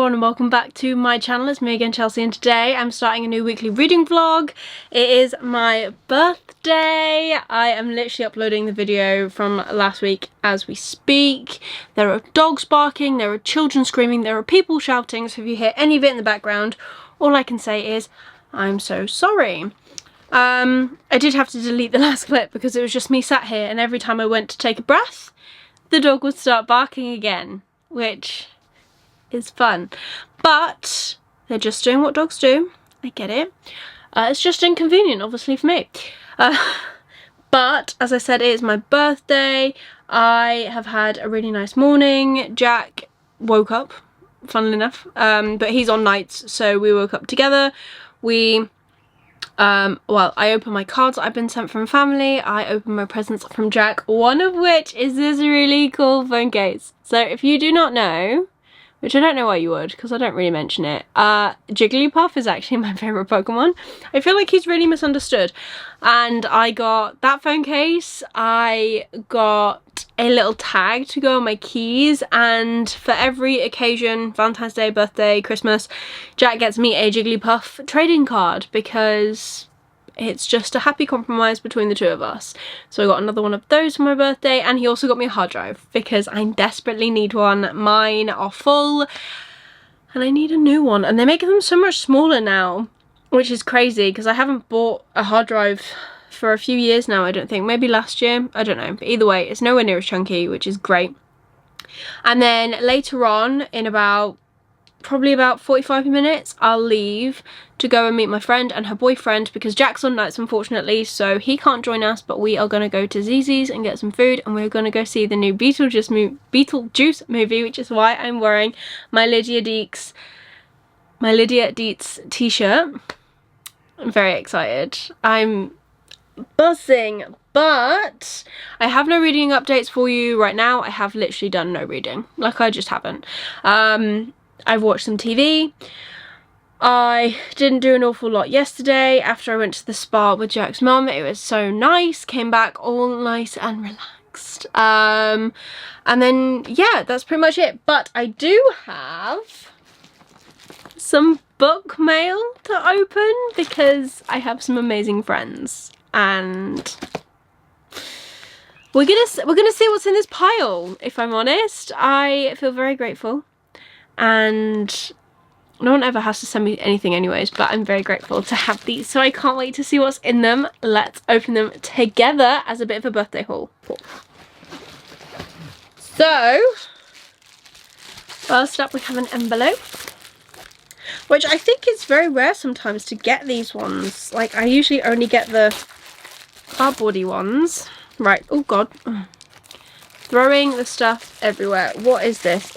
everyone and welcome back to my channel. It's me again, Chelsea, and today I'm starting a new weekly reading vlog. It is my birthday. I am literally uploading the video from last week as we speak. There are dogs barking, there are children screaming, there are people shouting, so if you hear any of it in the background, all I can say is I'm so sorry. I did have to delete the last clip because it was just me sat here, and every time I went to take a breath, the dog would start barking again, which is fun. But they're just doing what dogs do. I get it. It's just inconvenient, obviously, for me. But as I said, it is my birthday. I have had a really nice morning. Jack woke up, funnily enough, but he's on nights, so we woke up together. We well, I opened my cards I've been sent from family. I opened my presents from Jack, one of which is this really cool phone case. So if you do not know, which I don't know why you would, because I don't really mention it, Jigglypuff is actually my favourite Pokemon. I feel like he's really misunderstood. And I got that phone case, I got a little tag to go on my keys, and for every occasion, Valentine's Day, birthday, Christmas, Jack gets me a Jigglypuff trading card because it's just a happy compromise between the two of us. So I got another one of those for my birthday, and he also got me a hard drive because I desperately need one. Mine are full and I need a new one, and they make them so much smaller now, which is crazy because I haven't bought a hard drive for a few years now, I don't think. Maybe last year, I don't know, but either way it's nowhere near as chunky, which is great. And then later on, in probably about 45 minutes, I'll leave to go and meet my friend and her boyfriend because Jack's on nights, unfortunately, so he can't join us, but we are going to go to Zzz's and get some food, and we're going to go see the new Beetlejuice movie, which is why I'm wearing my Lydia Deetz t-shirt. I'm very excited. I'm buzzing, but I have no reading updates for you right now. I have literally done no reading. Like, I just haven't. I've watched some TV. I didn't do an awful lot yesterday after I went to the spa with Jack's mum. It was so nice. Came back all nice and relaxed. And then, yeah, that's pretty much it. But I do have some book mail to open because I have some amazing friends, and we're gonna see what's in this pile. If I'm honest, I feel very grateful, and no one ever has to send me anything anyways, but I'm very grateful to have these, so I can't wait to see what's in them. Let's open them together as a bit of a birthday haul. So first up we have an envelope, which I think is very rare sometimes to get these ones. Like, I usually only get the cardboardy ones. Right, oh god. Throwing the stuff everywhere. What is this?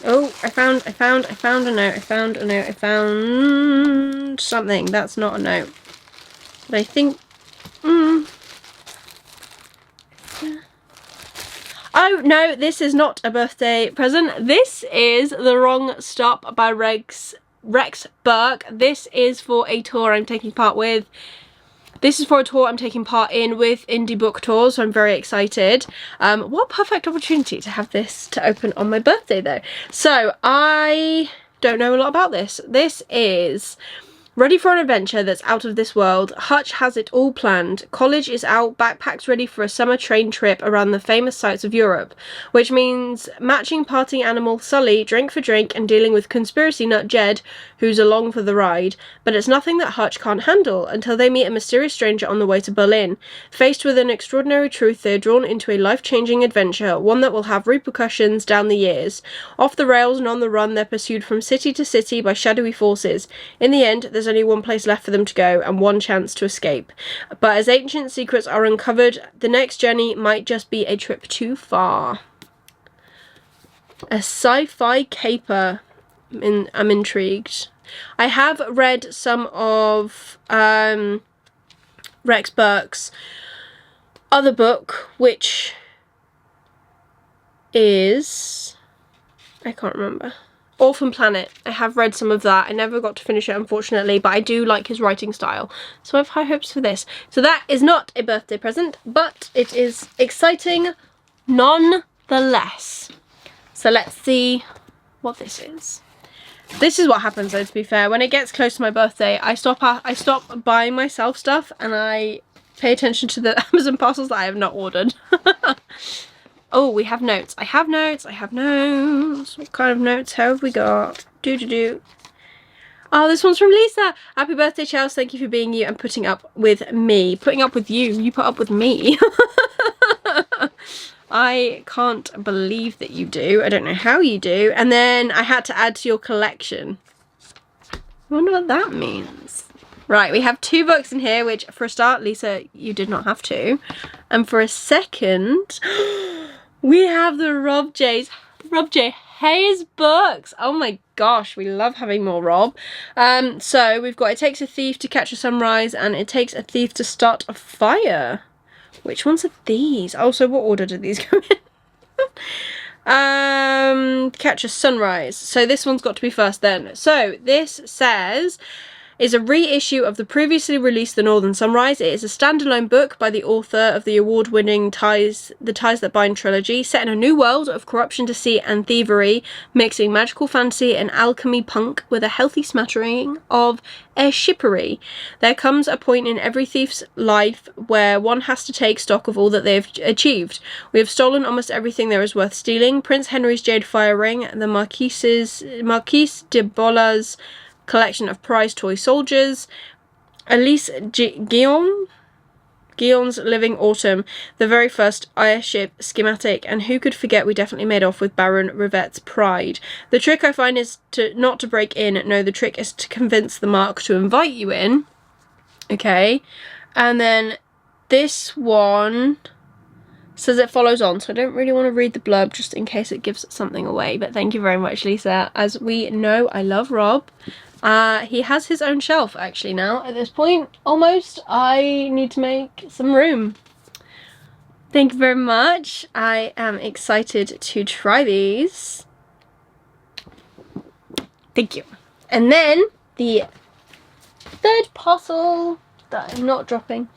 Oh, I found a note. I found something. That's not a note. But I think, oh no, this is not a birthday present. This is The Wrong Stop by Rex Burke. This is for a tour I'm taking part with. This is for a tour I'm taking part in with Indie Book Tours, so I'm very excited. What a perfect opportunity to have this to open on my birthday though. So I don't know a lot about this. This is ready for an adventure that's out of this world. Hutch has it all planned. College is out, backpacks ready for a summer train trip around the famous sights of Europe, which means matching party animal Sully drink for drink and dealing with conspiracy nut Jed, who's along for the ride. But it's nothing that Hutch can't handle until they meet a mysterious stranger on the way to Berlin. Faced with an extraordinary truth, they're drawn into a life-changing adventure, one that will have repercussions down the years. Off the rails and on the run, they're pursued from city to city by shadowy forces. In the end, there's only one place left for them to go and one chance to escape. But as ancient secrets are uncovered, the next journey might just be a trip too far. A sci-fi caper. I'm intrigued. I have read some of Rex Burke's other book, which is, I can't remember, Orphan Planet. I have read some of that. I never got to finish it, unfortunately, but I do like his writing style, so I have high hopes for this. So that is not a birthday present, but it is exciting nonetheless. So let's see what this is. This is what happens though, to be fair. When it gets close to my birthday, I stop buying myself stuff and I pay attention to the Amazon parcels that I have not ordered. Oh, we have notes. I have notes. What kind of notes have we got? Oh, this one's from Lisa. Happy birthday, Chels. Thank you for being you and putting up with me. Putting up with you. You put up with me. I can't believe that you do. I don't know how you do. And then I had to add to your collection. I wonder what that means. Right, we have 2 books in here, which for a start, Lisa, you did not have to. And for a second, we have the Rob J. Hayes books. Oh my gosh, we love having more Rob. So we've got It Takes a Thief to Catch a Sunrise and It Takes a Thief to Start a Fire. Which ones are these? Oh, so what order did these go in? Catch a Sunrise. So this one's got to be first then. So this says is a reissue of the previously released The Northern Sunrise. It is a standalone book by the author of the award-winning The Ties That Bind trilogy, set in a new world of corruption, deceit and thievery, mixing magical fantasy and alchemy punk with a healthy smattering of airshippery. There comes a point in every thief's life where one has to take stock of all that they have achieved. We have stolen almost everything there is worth stealing. Prince Henry's jade fire ring, the Marquise de Bola's collection of prize toy soldiers, Elise Guillaume's Living Autumn, the very first airship schematic, and who could forget we definitely made off with Baron Rivette's pride. The trick I find is not to break in, no, the trick is to convince the mark to invite you in. Okay, and then this one says it follows on, so I don't really want to read the blurb just in case it gives something away, but thank you very much, Lisa. As we know, I love Rob. He has his own shelf actually now at this point, almost. I need to make some room. Thank you very much. I am excited to try these. Thank you. And then the third parcel that I'm not dropping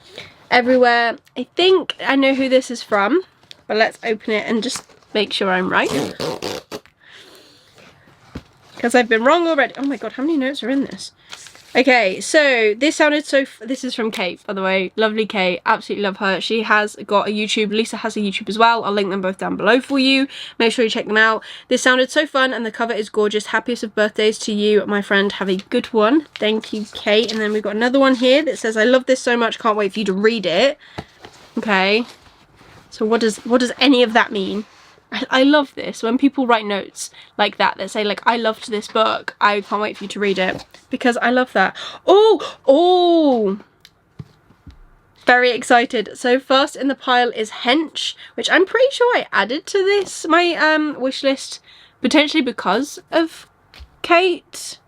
everywhere. I think I know who this is from, but let's open it and just make sure I'm right. Because I've been wrong already. Oh my god, how many notes are in this? Okay, so this sounded so... This is from Kate, by the way. Lovely Kate. Absolutely love her. She has got a YouTube. Lisa has a YouTube as well. I'll link them both down below for you. Make sure you check them out. This sounded so fun and the cover is gorgeous. Happiest of birthdays to you, my friend. Have a good one. Thank you, Kate. And then we've got another one here that says, I love this so much. Can't wait for you to read it. Okay. So what does any of that mean? I love this when people write notes like that say like, I loved this book, I can't wait for you to read it, because I love that. Oh, very excited. So first in the pile is Hench, which I'm pretty sure I added to this my wish list potentially because of Kate.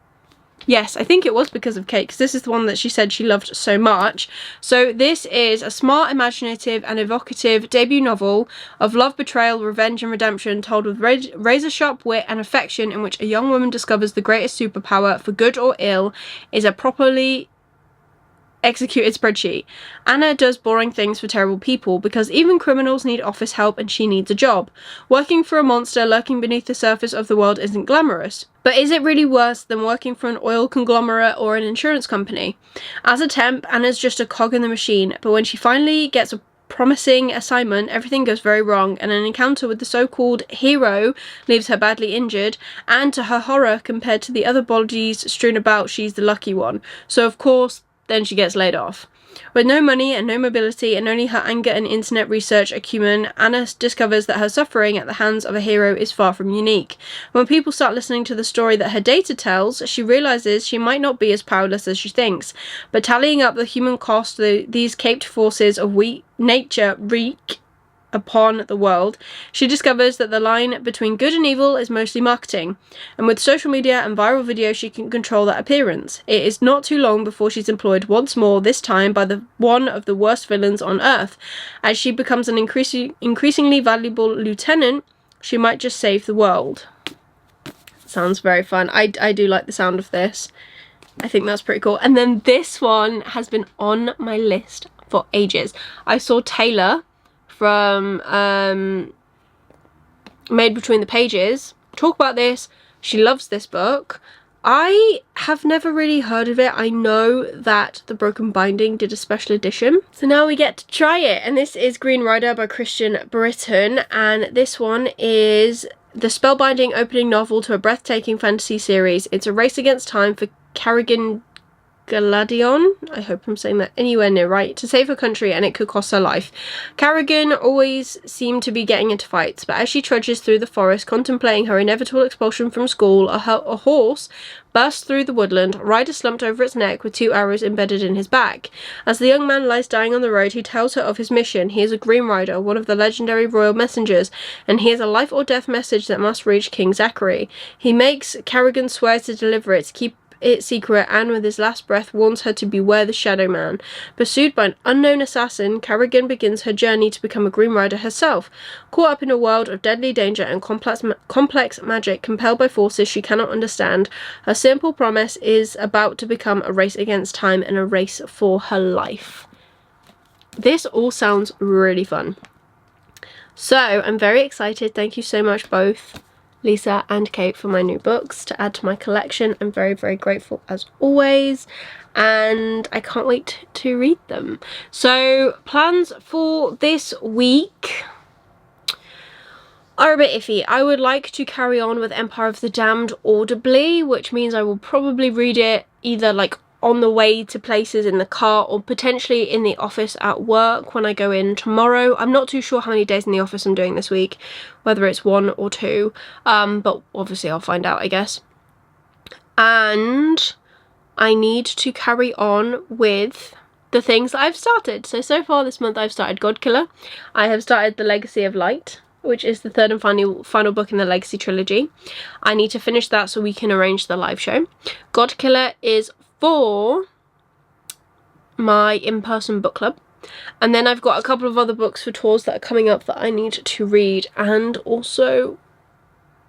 Yes, I think it was because of Kate, because this is the one that she said she loved so much. So this is a smart, imaginative and evocative debut novel of love, betrayal, revenge and redemption, told with razor-sharp wit and affection, in which a young woman discovers the greatest superpower, for good or ill, is a properly executed spreadsheet. Anna does boring things for terrible people, because even criminals need office help and she needs a job. Working for a monster lurking beneath the surface of the world isn't glamorous. But is it really worse than working for an oil conglomerate or an insurance company? As a temp, Anna's just a cog in the machine, but when she finally gets a promising assignment, everything goes very wrong, and an encounter with the so-called hero leaves her badly injured, and to her horror, compared to the other bodies strewn about, she's the lucky one. So of course, then she gets laid off. With no money and no mobility and only her anger and internet research acumen, Anna discovers that her suffering at the hands of a hero is far from unique. When people start listening to the story that her data tells, she realises she might not be as powerless as she thinks. But tallying up the human cost these caped forces of nature wreak upon the world, she discovers that the line between good and evil is mostly marketing, and with social media and viral video she can control that appearance. It is not too long before she's employed once more, this time by one of the worst villains on earth. As she becomes an increasingly valuable lieutenant, she might just save the world. Sounds very fun. I do like the sound of this. I think that's pretty cool. And then this one has been on my list for ages. I saw Taylor from made between the pages talk about this. She loves this book. I have never really heard of it. I know that The Broken Binding did a special edition. So now we get to try it. And this is Green Rider by Christian Britton. And this one is the spellbinding opening novel to a breathtaking fantasy series. It's a race against time for Carrigan Galadion, I hope I'm saying that anywhere near right, to save her country, and it could cost her life. Carrigan always seemed to be getting into fights, but as she trudges through the forest contemplating her inevitable expulsion from school, a horse burst through the woodland, rider slumped over its neck with 2 arrows embedded in his back. As the young man lies dying on the road, he tells her of his mission. He is a Green Rider, one of the legendary royal messengers, and he has a life or death message that must reach King Zachary. He makes Carrigan swear to deliver it, to keep it secret, and with his last breath warns her to beware the Shadow Man. Pursued by an unknown assassin, Carrigan begins her journey to become a Green Rider herself. Caught up in a world of deadly danger and complex magic, compelled by forces she cannot understand, her simple promise is about to become a race against time and a race for her life. This all sounds really fun. So I'm very excited. Thank you so much both Lisa and Kate for my new books to add to my collection. I'm very, very grateful as always, and I can't wait to read them. So plans for this week are a bit iffy. I would like to carry on with Empire of the Damned audibly, which means I will probably read it either like on the way to places in the car or potentially in the office at work when I go in tomorrow. I'm not too sure how many days in the office I'm doing this week, whether it's 1 or 2, but obviously I'll find out, I guess. And I need to carry on with the things that I've started. So far this month I've started Godkiller. I have started The Legacy of Light, which is the 3rd and final book in the Legacy trilogy. I need to finish that so we can arrange the live show. Godkiller is for my in-person book club, and then I've got a couple of other books for tours that are coming up that I need to read, and also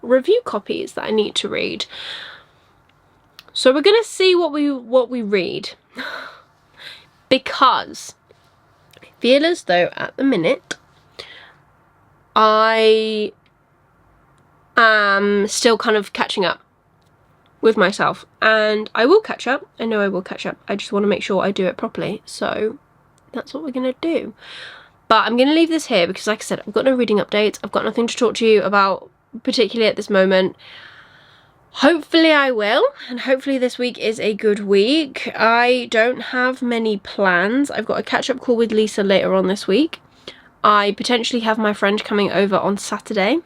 review copies that I need to read. So we're gonna see what we read, because I feel as though at the minute I am still kind of catching up with myself, and I will catch up. I know I will catch up. I just want to make sure I do it properly, so that's what we're gonna do. But I'm gonna leave this here because, like I said, I've got no reading updates. I've got nothing to talk to you about particularly at this moment. Hopefully I will, and hopefully this week is a good week. I don't have many plans. I've got a catch-up call with Lisa later on this week. I potentially have my friend coming over on Saturday,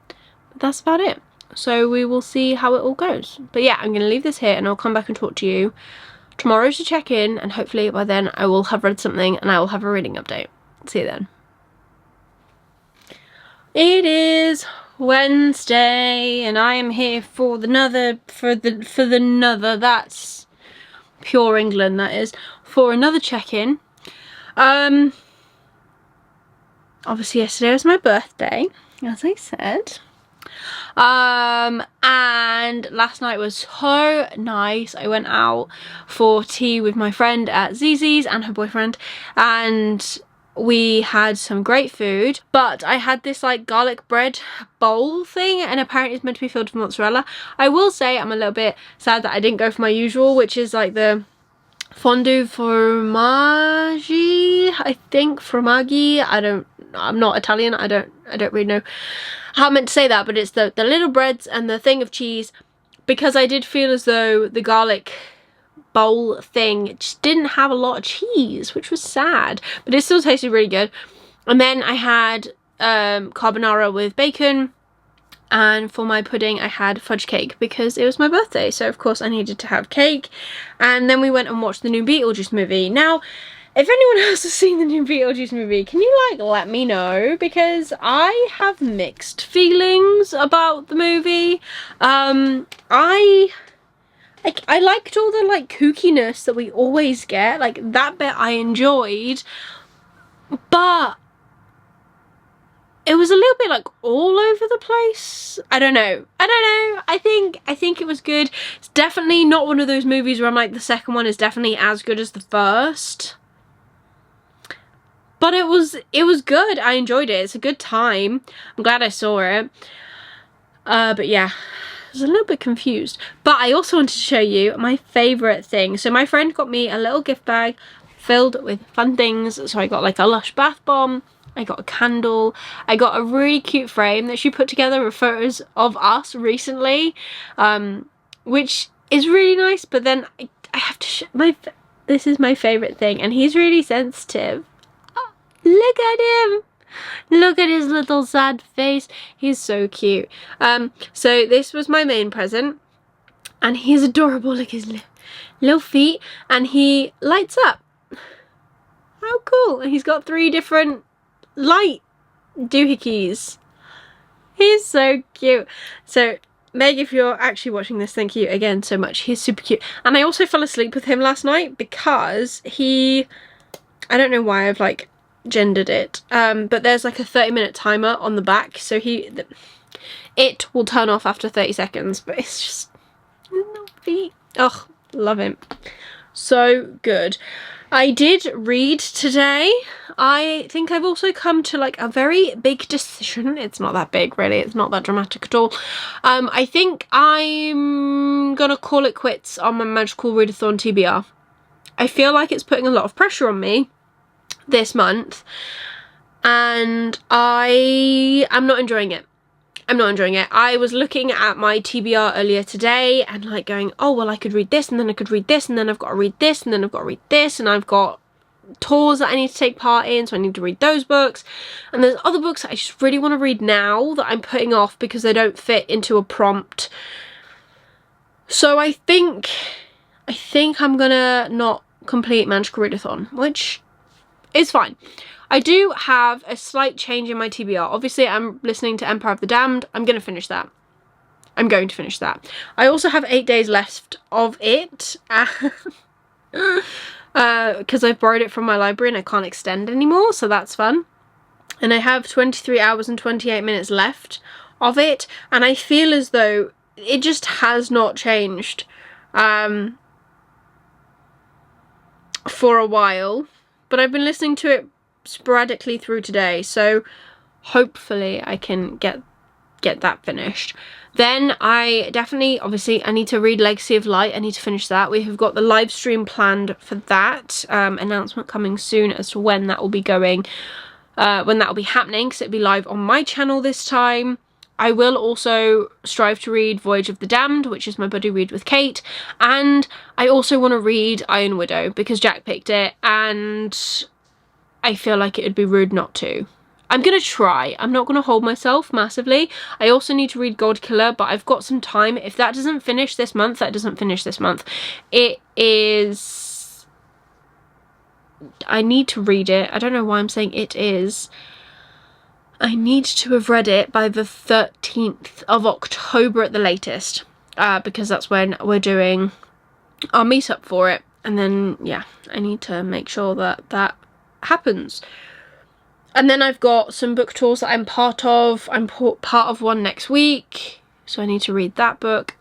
but that's about it. So we will see how it all goes. But yeah, I'm going to leave this here and I'll come back and talk to you tomorrow to check in, and hopefully by then I will have read something and I will have a reading update. See you then. It is Wednesday and I am here for another, that's pure England, that is, for another check-in. Obviously yesterday was my birthday, as I said. And last night was so nice. I went out for tea with my friend at Zizi's and her boyfriend, and we had some great food, but I had this like garlic bread bowl thing, and apparently it's meant to be filled with mozzarella. I will say I'm a little bit sad that I didn't go for my usual, which is like the fondue formaggi, I think, formaggi. I'm not Italian. I don't really know how I meant to say that, but it's the little breads and the thing of cheese, because I did feel as though the garlic bowl thing just didn't have a lot of cheese, which was sad, but it still tasted really good. And then I had carbonara with bacon, and for my pudding I had fudge cake because it was my birthday, so of course I needed to have cake. And then we went and watched the new Beetlejuice movie. Now, if anyone else has seen the new Beetlejuice movie, can you like let me know, because I have mixed feelings about the movie. I liked all the like kookiness that we always get, like that bit I enjoyed, but it was a little bit like all over the place. I don't know. I think it was good. It's definitely not one of those movies where I'm like, the second one is definitely as good as the first. But it was good. I enjoyed it. It's a good time. I'm glad I saw it. But yeah, I was a little bit confused. But I also wanted to show you my favourite thing. So my friend got me a little gift bag filled with fun things. So I got like a Lush bath bomb. I got a candle. I got a really cute frame that she put together with photos of us recently, which is really nice. But then I have to this is my favourite thing, and he's really sensitive. Look at him. Look at his little sad face. He's so cute. So this was my main present, and he's adorable. Look at his little feet, and he lights up. How cool. And he's got 3 different light doohickeys. He's so cute. So Meg, if you're actually watching this, thank you again so much. He's super cute. And I also fell asleep with him last night because I don't know why I've like gendered it, but there's like a 30-minute timer on the back, so it will turn off after 30 seconds, but it's just little feet. Oh, love him. So good. I did read today. I think I've also come to like a very big decision. It's not that big really, it's not that dramatic at all. I think I'm gonna call it quits on my Magical Readathon TBR. I feel like it's putting a lot of pressure on me this month, and I am not enjoying it. I'm not enjoying it. I was looking at my TBR earlier today and like going, oh well, I could read this, and then I could read this, and then I've got to read this, and then I've got to read this, and I've got tours that I need to take part in, so I need to read those books, and there's other books that I just really want to read now that I'm putting off because they don't fit into a prompt. So I think I'm gonna not complete Magical Readathon, which is fine. I do have a slight change in my TBR. Obviously, I'm listening to Empire of the Damned. I'm going to finish that. I'm going to finish that. I also have 8 days left of it. Because I've borrowed it from my library and I can't extend anymore, so that's fun. And I have 23 hours and 28 minutes left of it. And I feel as though it just has not changed for a while. But I've been listening to it sporadically through today, so hopefully I can get that finished. Then I need to read Legacy of Light. I need to finish that. We have got the live stream planned for that. Announcement coming soon as to when that will be going, when that will be happening, because it'll be live on my channel this time. I will also strive to read Voyage of the Damned, which is my buddy read with Kate, and I also want to read Iron Widow because Jack picked it and I feel like it would be rude not to. I'm going to try. I'm not going to hold myself massively. I also need to read God Killer, but I've got some time. If that doesn't finish this month, that doesn't finish this month. It is... I need to read it. I don't know why I'm saying it is. I need to have read it by the 13th of October at the latest, because that's when we're doing our meetup for it. And then, yeah, I need to make sure that that happens. And then I've got some book tours that I'm part of. I'm part of one next week, so I need to read that book.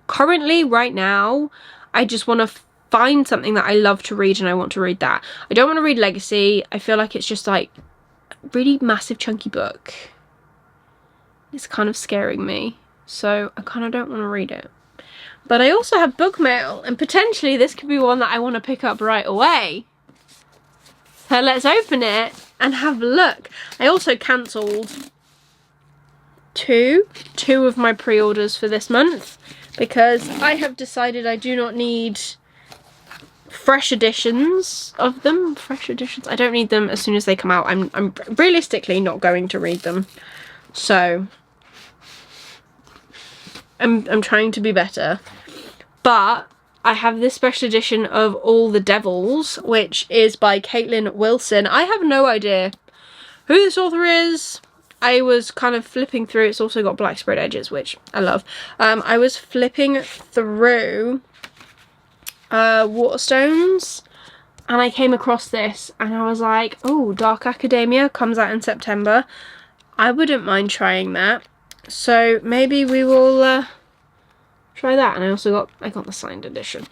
Currently, right now, I just want to find something that I love to read, and I want to read that. I don't want to read Legacy. I feel like it's just like really massive chunky book. It's kind of scaring me, so I kind of don't want to read it. But I also have book mail, and potentially this could be one that I want to pick up right away. So let's open it and have a look. I also cancelled two of my pre-orders for this month because I have decided I do not need fresh editions of them. Fresh editions. I don't need them as soon as they come out. I'm realistically not going to read them. So I'm trying to be better. But I have this special edition of All the Devils, which is by Caitlin Wilson. I have no idea who this author is. I was kind of flipping through. It's also got black spread edges, which I love. I was flipping through Waterstones, and I came across this, and I was like, oh, Dark Academia comes out in September. I wouldn't mind trying that. So maybe we will try that. And I got the signed edition.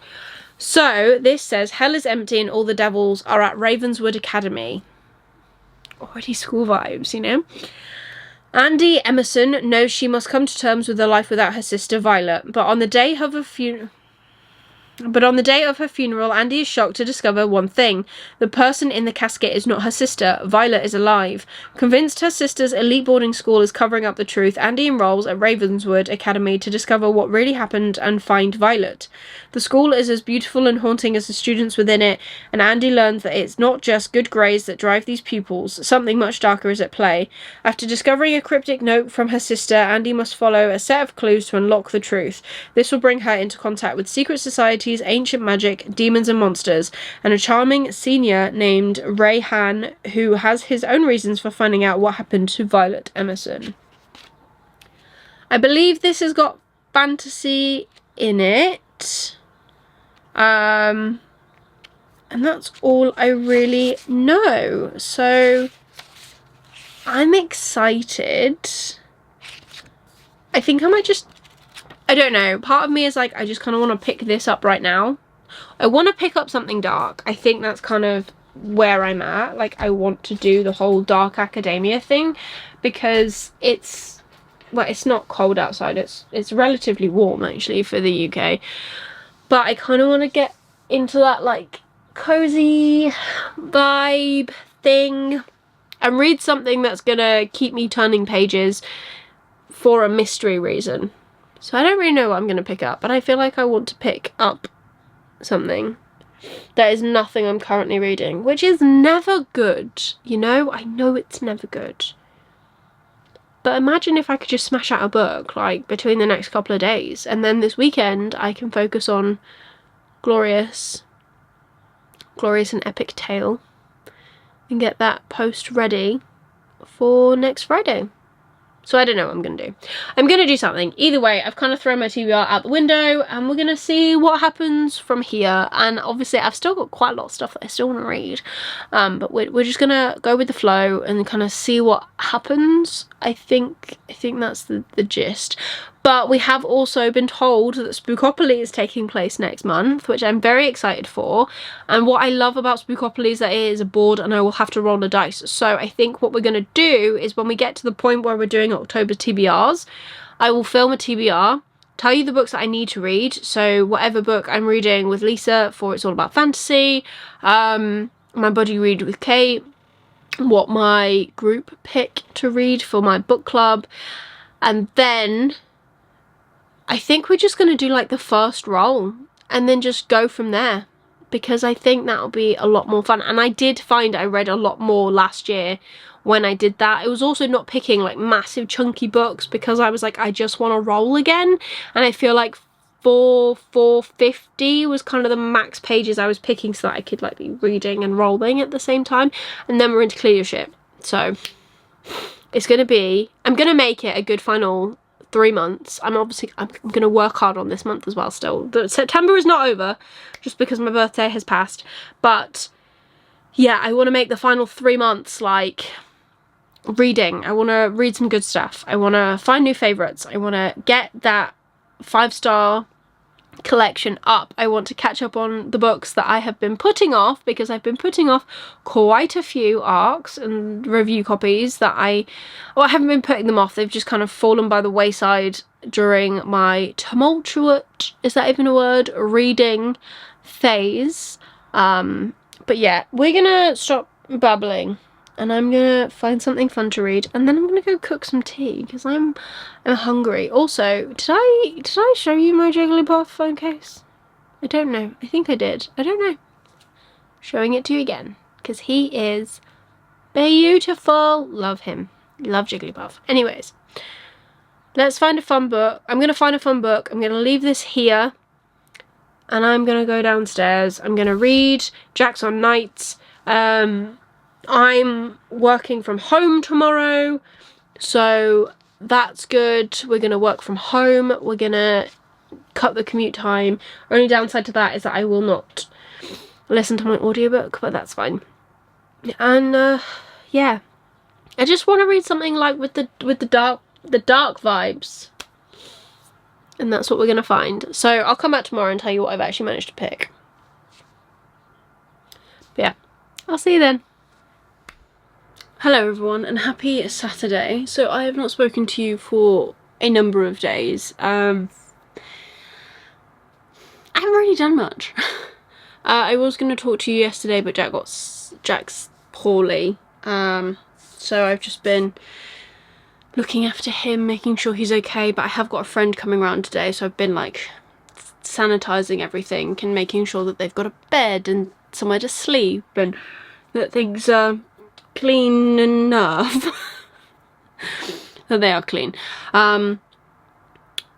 So this says, Hell is empty and all the devils are at Ravenswood Academy. already school vibes, you know? Andy Emerson knows she must come to terms with a life without her sister Violet, but on the day of her funeral, Andy is shocked to discover one thing. The person in the casket is not her sister. Violet is alive. Convinced her sister's elite boarding school is covering up the truth, Andy enrolls at Ravenswood Academy to discover what really happened and find Violet. The school is as beautiful and haunting as the students within it, and Andy learns that it's not just good grades that drive these pupils. Something much darker is at play. After discovering a cryptic note from her sister, Andy must follow a set of clues to unlock the truth. This will bring her into contact with secret societies, ancient magic, demons and monsters, and a charming senior named Ray Han, who has his own reasons for finding out what happened to Violet Emerson. I believe this has got fantasy in it. And that's all I really know. So I'm excited. I think I might just, I don't know, part of me is like, I just kind of want to pick this up right now. I want to pick up something dark. I think that's kind of where I'm at. Like, I want to do the whole dark academia thing because it's, well, it's not cold outside. It's relatively warm actually for the UK. But I kind of want to get into that like cozy vibe thing and read something that's gonna keep me turning pages for a mystery reason. So I don't really know what I'm gonna pick up, but I feel like I want to pick up something that is nothing I'm currently reading, which is never good, you know? I know it's never good. But imagine if I could just smash out a book, like, between the next couple of days, and then this weekend I can focus on glorious and epic tale and get that post ready for next Friday. So I don't know what I'm going to do. I'm going to do something. Either way, I've kind of thrown my TBR out the window and we're going to see what happens from here. And obviously I've still got quite a lot of stuff that I still want to read. But we're just going to go with the flow and kind of see what happens. I think that's the gist. But we have also been told that Spookopoly is taking place next month, which I'm very excited for. And what I love about Spookopoly is that it is a board and I will have to roll the dice. So I think what we're going to do is when we get to the point where we're doing October TBRs, I will film a TBR, tell you the books that I need to read. So whatever book I'm reading with Lisa for It's All About Fantasy, my buddy read with Kate, what my group pick to read for my book club, and then I think we're just going to do like the first roll and then just go from there, because I think that'll be a lot more fun. And I did find I read a lot more last year when I did that. It was also not picking like massive chunky books because I was like, I just want to roll again. And I feel like 450 was kind of the max pages I was picking so that I could like be reading and rolling at the same time. And then we're into leadership. So it's going to be, I'm going to make it a good final 3 months. I'm going to work hard on this month as well still. September is not over just because my birthday has passed. But yeah, I want to make the final 3 months like reading. I want to read some good stuff. I want to find new favourites. I want to get that 5-star collection up. I want to catch up on the books that I have been putting off, because I've been putting off quite a few arcs and review copies that I haven't been putting them off. They've just kind of fallen by the wayside during my tumultuous, is that even a word, reading phase. But yeah, we're gonna stop babbling and I'm gonna find something fun to read, and then I'm gonna go cook some tea because I'm hungry. Also, did I show you my Jigglypuff phone case? I don't know. I think I did. I don't know. Showing it to you again because he is beautiful. Love him. Love Jigglypuff. Anyways, let's find a fun book. I'm gonna find a fun book. I'm gonna leave this here and I'm gonna go downstairs. I'm gonna read Jack's on Nights. I'm working from home tomorrow, so that's good. We're going to work from home. We're going to cut the commute time. Only downside to that is that I will not listen to my audiobook, but that's fine. And yeah, I just want to read something like with the dark vibes. And that's what we're going to find. So I'll come back tomorrow and tell you what I've actually managed to pick. But yeah, I'll see you then. Hello everyone and happy Saturday. So I have not spoken to you for a number of days. I haven't really done much. I was going to talk to you yesterday, but Jack's poorly. So I've just been looking after him, making sure he's okay, but I have got a friend coming around today, so I've been like sanitizing everything and making sure that they've got a bed and somewhere to sleep and that things are clean enough. That they are clean. And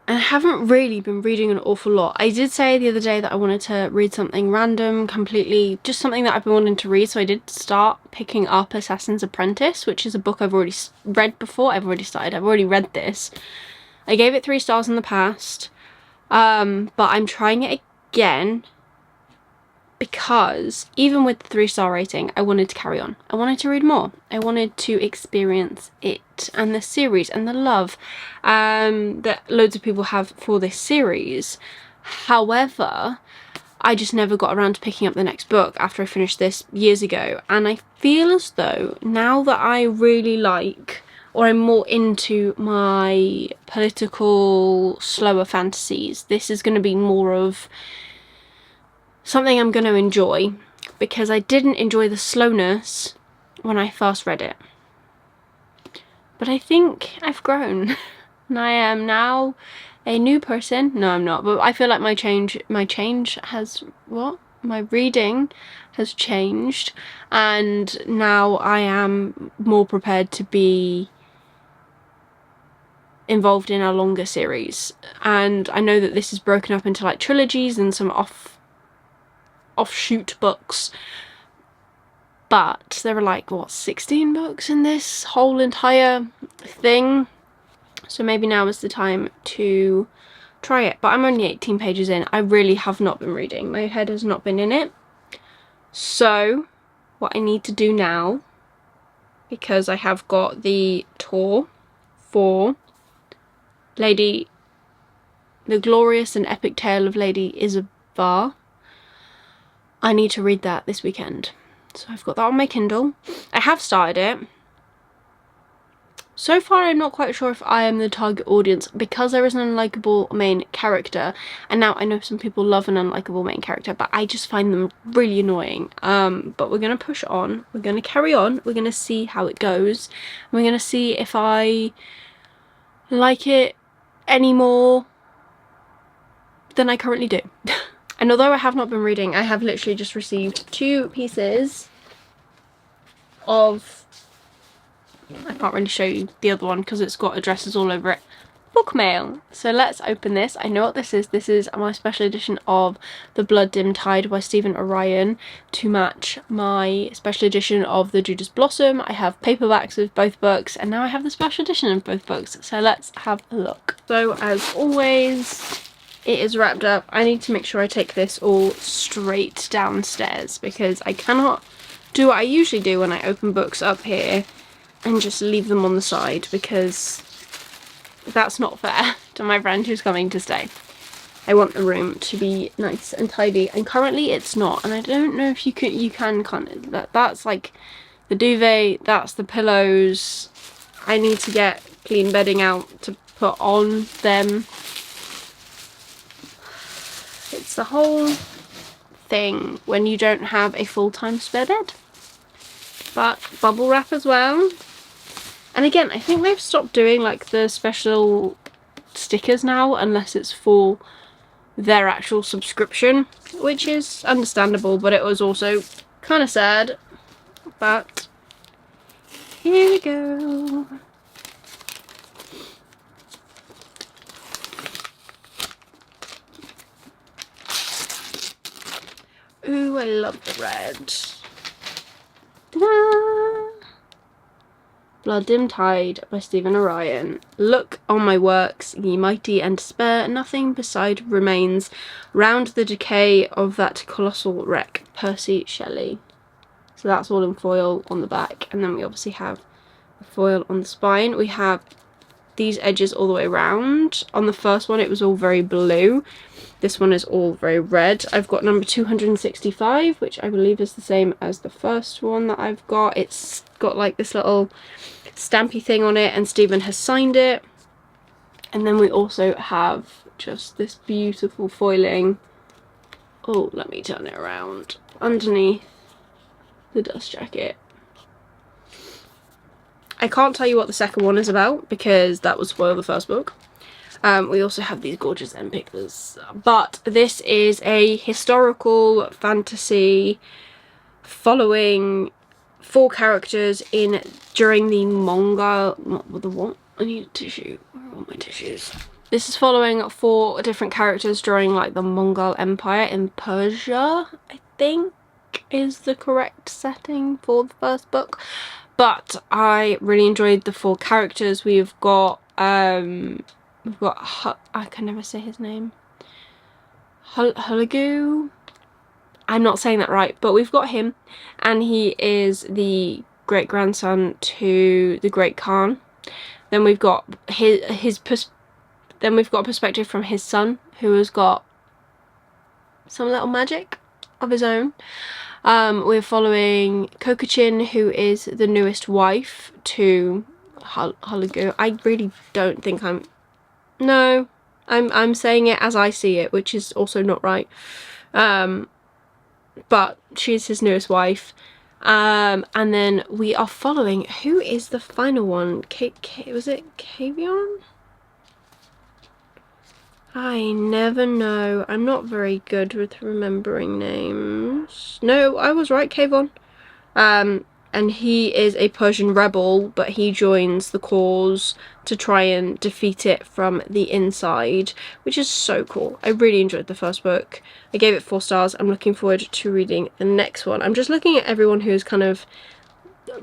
I haven't really been reading an awful lot. I did say the other day that I wanted to read something random, completely, just something that I've been wanting to read, so I did start picking up Assassin's Apprentice, which is a book I've already read before. I've already read this. I gave it 3 stars in the past, but I'm trying it again because even with the 3-star rating, I wanted to carry on. I wanted to read more. I wanted to experience it and the series and the love that loads of people have for this series. However, I just never got around to picking up the next book after I finished this years ago. And I feel as though now that I really like, or I'm more into my political, slower fantasies, this is going to be more of something I'm going to enjoy, because I didn't enjoy the slowness when I first read it. But I think I've grown and I am now a new person. No, I'm not, but I feel like my reading has changed, and now I am more prepared to be involved in a longer series. And I know that this is broken up into like trilogies and some offshoot books, but there are like, what, 16 books in this whole entire thing, so maybe now is the time to try it. But I'm only 18 pages in. I really have not been reading. My head has not been in it. So what I need to do now, because I have got the tour for The Glorious and Epic Tale of Lady Isabel, I need to read that this weekend. So I've got that on my Kindle. I have started it. So far I'm not quite sure if I am the target audience, because there is an unlikable main character, and now I know some people love an unlikable main character, but I just find them really annoying. But we're going to push on, we're going to carry on, we're going to see how it goes, we're going to see if I like it any more than I currently do. And although I have not been reading, I have literally just received 2 pieces of, I can't really show you the other one because it's got addresses all over it, book mail. So let's open this. I know what this is. This is my special edition of The Blood Dim Tide by Stephen Orion to match my special edition of The Judas Blossom. I have paperbacks of both books, and now I have the special edition of both books. So let's have a look. So as always, it is wrapped up. I need to make sure I take this all straight downstairs, because I cannot do what I usually do when I open books up here and just leave them on the side, because that's not fair to my friend who's coming to stay. I want the room to be nice and tidy, and currently it's not. And I don't know if you can kind of, that's like the duvet, that's the pillows. I need to get clean bedding out to put on them. It's the whole thing when you don't have a full-time spare bed. But bubble wrap as well. And again, I think they've stopped doing like the special stickers now, unless it's for their actual subscription, which is understandable, but it was also kind of sad. But here we go. Ooh, I love the red. Ta-da! Blood Dim Tide by Stephen Orion. Look on my works, ye mighty, and spare nothing beside remains round the decay of that colossal wreck. Percy Shelley. So that's all in foil on the back, and then we obviously have the foil on the spine. We have these edges all the way around. On the first one it was all very blue. This one is all very red. I've got number 265, which I believe is the same as the first one that I've got. It's got like this little stampy thing on it, and Stephen has signed it. And then we also have just this beautiful foiling. Oh, let me turn it around. Underneath the dust jacket. I can't tell you what the second one is about because that would spoil the first book. We also have these gorgeous end pictures. But this is a historical fantasy following 4 characters during the Mongol... what? I need a tissue. Where are all my tissues? This is following 4 different characters during like the Mongol Empire in Persia, I think is the correct setting for the first book. But I really enjoyed the 4 characters. We've got I can never say his name. Hulagu. I'm not saying that right, but we've got him, and he is the great grandson to the Great Khan. Then we've got then we've got a perspective from his son, who has got some little magic of his own. We're following Kokochin, who is the newest wife to Hulagu. I really don't think I'm saying it as I see it, which is also not right. But she's his newest wife. And then we are following, who is the final one? Was it Kavion? I never know. I'm not very good with remembering names. No, I was right, Kavon. And he is a Persian rebel, but he joins the cause to try and defeat it from the inside, which is so cool. I really enjoyed the first book. I gave it 4 stars. I'm looking forward to reading the next one. I'm just looking at everyone who's kind of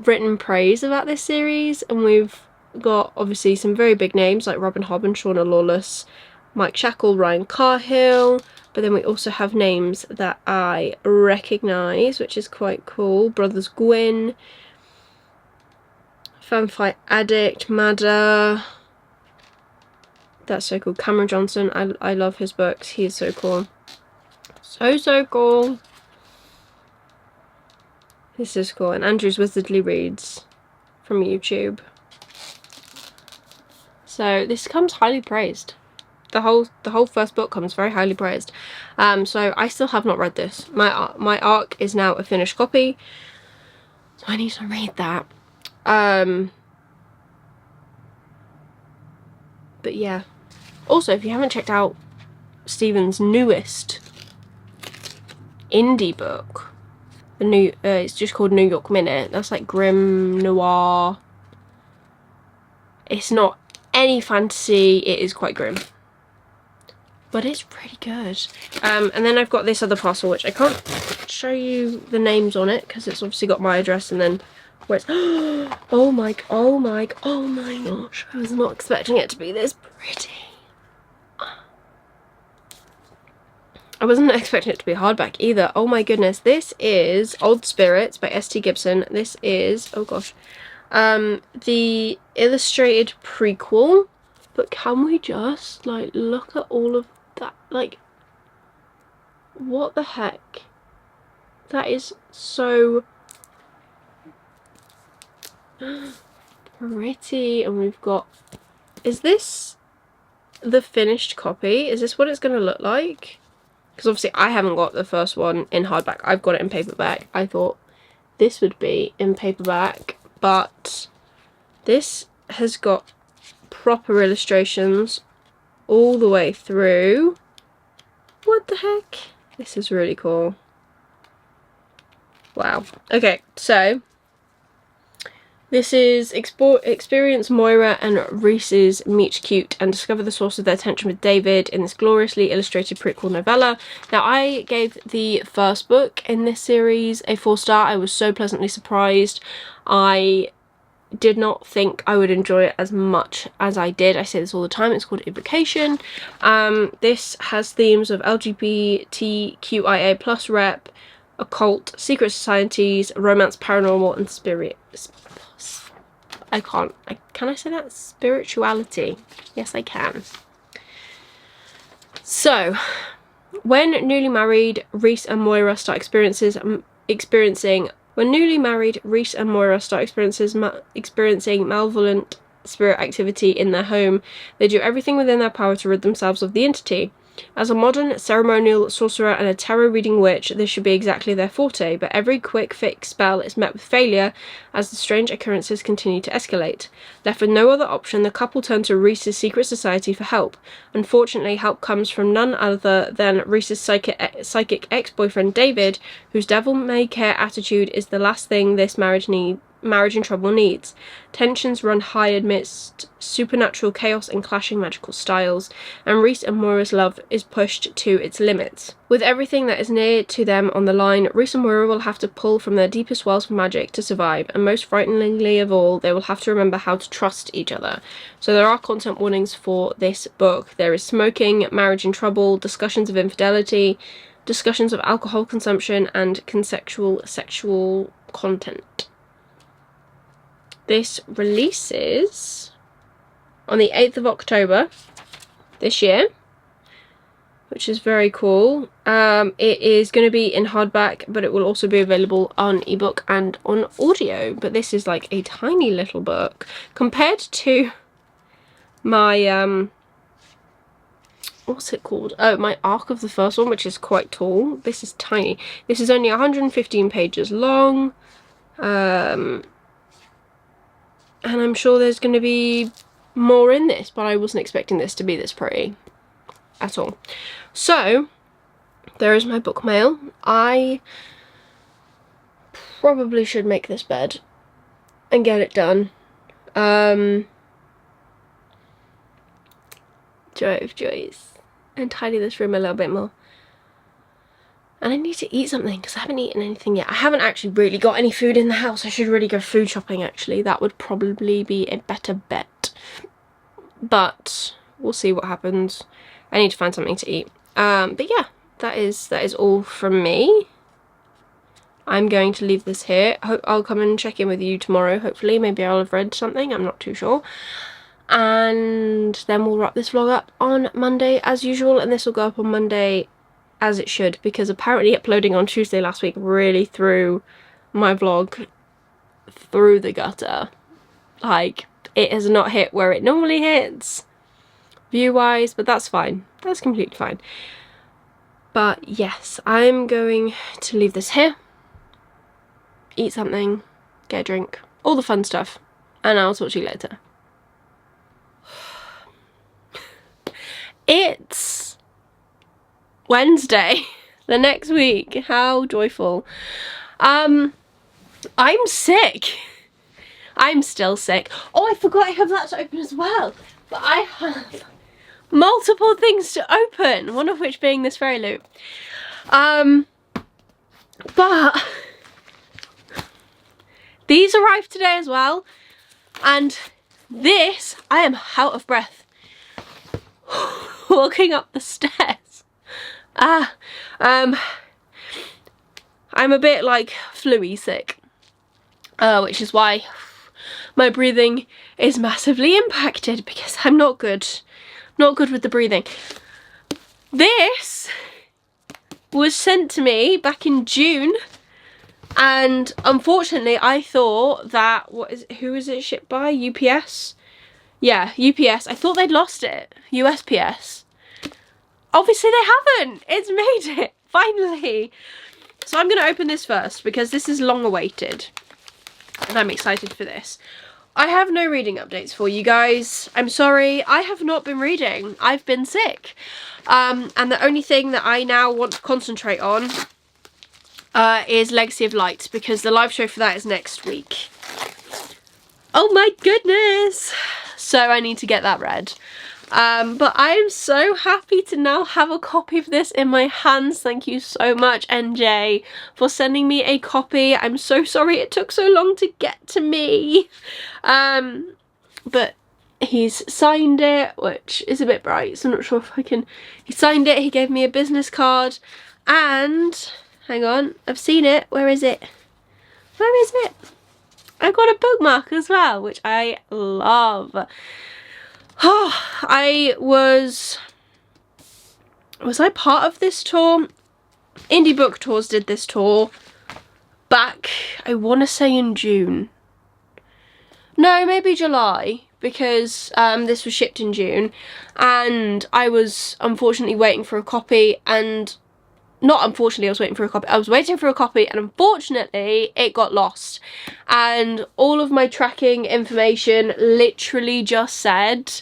written praise about this series, and we've got obviously some very big names like Robin Hobb and Shauna Lawless, Mike Shackle, Ryan Carhill, but then we also have names that I recognise, which is quite cool. Brothers Gwyn, Fanfight Addict, Madder. That's so cool. Cameron Johnson, I love his books. He is so cool. So cool. This is cool. And Andrew's Wizardly Reads from YouTube. So this comes highly praised. The whole first book comes very highly praised. So I still have not read this. My ARC is now a finished copy, so I need to read that. But yeah. Also, if you haven't checked out Stephen's newest indie book, it's just called New York Minute. That's like grim noir. It's not any fantasy. It is quite grim, but it's pretty good. And then I've got this other parcel, which I can't show you the names on it because it's obviously got my address, and then where it's oh my gosh, I was not expecting it to be this pretty. I wasn't expecting it to be hardback either. Oh my goodness, this is Old Spirits by S.T. Gibson. This is, oh gosh, the illustrated prequel. But can we just like look at all of that? Like, what the heck? That is so pretty. And we've got, is this the finished copy? Is this what it's gonna look like? Because obviously I haven't got the first one in hardback. I've got it in paperback. I thought this would be in paperback, but this has got proper illustrations all the way through. What the heck? This is really cool. Wow. Okay, so this is experience Moira and Reese's meet cute and discover the source of their tension with David in this gloriously illustrated prequel novella. Now, I gave the first book in this series a 4-star. I was so pleasantly surprised. I did not think I would enjoy it as much as I did. I say this all the time. It's called Invocation. This has themes of LGBTQIA plus rep, occult, secret societies, romance, paranormal, and spirit. can I say that? Spirituality. Yes, I can. So, when newly married, Reese and Moira start experiencing malevolent spirit activity in their home, they do everything within their power to rid themselves of the entity. As a modern ceremonial sorcerer and a tarot reading witch, this should be exactly their forte, but every quick fix spell is met with failure as the strange occurrences continue to escalate. Left with no other option, the couple turn to Reese's secret society for help. Unfortunately, help comes from none other than Reese's psychic ex-boyfriend David, whose devil-may-care attitude is the last thing this marriage in trouble needs. Tensions run high amidst supernatural chaos and clashing magical styles, and Reese and Moira's love is pushed to its limits. With everything that is near to them on the line, Reese and Moira will have to pull from their deepest wells of magic to survive, and most frighteningly of all, they will have to remember how to trust each other. So there are content warnings for this book. There is smoking, marriage in trouble, discussions of infidelity, discussions of alcohol consumption, and consensual sexual content. This releases on the 8th of October this year, which is very cool. It is going to be in hardback, but it will also be available on ebook and on audio. But this is like a tiny little book compared to my what's it called? Oh, my arc of the first one, which is quite tall. This is tiny. This is only 115 pages long. And I'm sure there's going to be more in this, but I wasn't expecting this to be this pretty at all. So, there is my book mail. I probably should make this bed and get it done. Joy of joys. And tidy this room a little bit more. And I need to eat something because I haven't eaten anything yet. I haven't actually really got any food in the house. I should really go food shopping actually. That would probably be a better bet. But we'll see what happens. I need to find something to eat. But yeah, that is all from me. I'm going to leave this here. I'll come and check in with you tomorrow, hopefully. Maybe I'll have read something, I'm not too sure. And then we'll wrap this vlog up on Monday as usual, and this will go up on Monday as it should, because apparently uploading on Tuesday last week really threw my vlog through the gutter. Like, it has not hit where it normally hits view-wise, but that's fine. That's completely fine. But yes, I'm going to leave this here, eat something, get a drink, all the fun stuff, and I'll talk to you later. It's Wednesday, the next week. How joyful. I'm sick. I'm still sick. Oh, I forgot I have that to open as well. But I have multiple things to open, one of which being this fairy loot. But these arrived today as well, and this, I am out of breath walking up the stairs. I'm a bit like flu-y sick, which is why my breathing is massively impacted, because I'm not good with the breathing. This was sent to me back in June, and unfortunately I thought that, who is it shipped by? UPS? Yeah, UPS. I thought they'd lost it. USPS. Obviously they haven't. It's made it, finally. So I'm going to open this first because this is long awaited and I'm excited for this. I have no reading updates for you guys. I'm sorry, I have not been reading. I've been sick. And the only thing that I now want to concentrate on is Legacy of Light, because the live show for that is next week. Oh my goodness. So I need to get that read. But I am so happy to now have a copy of this in my hands. Thank you so much, NJ, for sending me a copy. I'm so sorry it took so long to get to me. But he's signed it, which is a bit bright, so I'm not sure if I can... He signed it, he gave me a business card, and... Hang on, I've seen it. Where is it? Where is it? I got a bookmark as well, which I love. Was I part of this tour? Indie Book Tours did this tour back, I want to say in June. No, maybe July, because this was shipped in June, and I was unfortunately waiting for a copy, and not unfortunately I was waiting for a copy, I was waiting for a copy, and unfortunately it got lost, and all of my tracking information literally just said,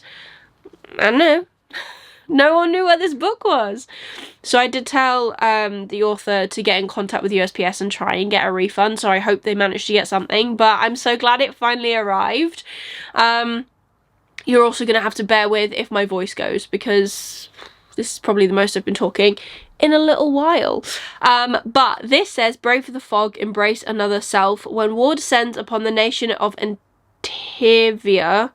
I don't know, no one knew where this book was. So I did tell the author to get in contact with USPS and try and get a refund, so I hope they managed to get something, but I'm so glad it finally arrived. You're also going to have to bear with if my voice goes, because this is probably the most I've been talking in a little while. But this says, brave for the fog, embrace another self. When war descends upon the nation of Antivia,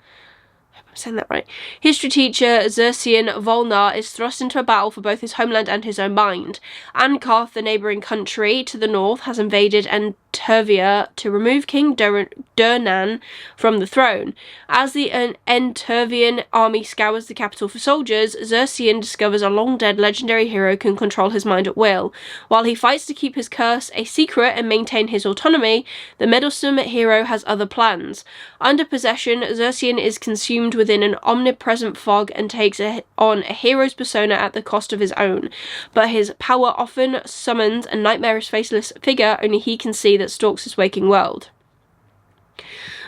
I'm saying that right, history teacher Xerxian Volnar is thrust into a battle for both his homeland and his own mind. Ankarth, the neighbouring country to the north, has invaded Antervia to remove King Durnan from the throne. As the Antervian army scours the capital for soldiers, Xerxian discovers a long-dead legendary hero can control his mind at will. While he fights to keep his curse a secret and maintain his autonomy, the meddlesome hero has other plans. Under possession, Xerxian is consumed within an omnipresent fog and takes on a hero's persona at the cost of his own. But his power often summons a nightmarish faceless figure only he can see that stalks his waking world.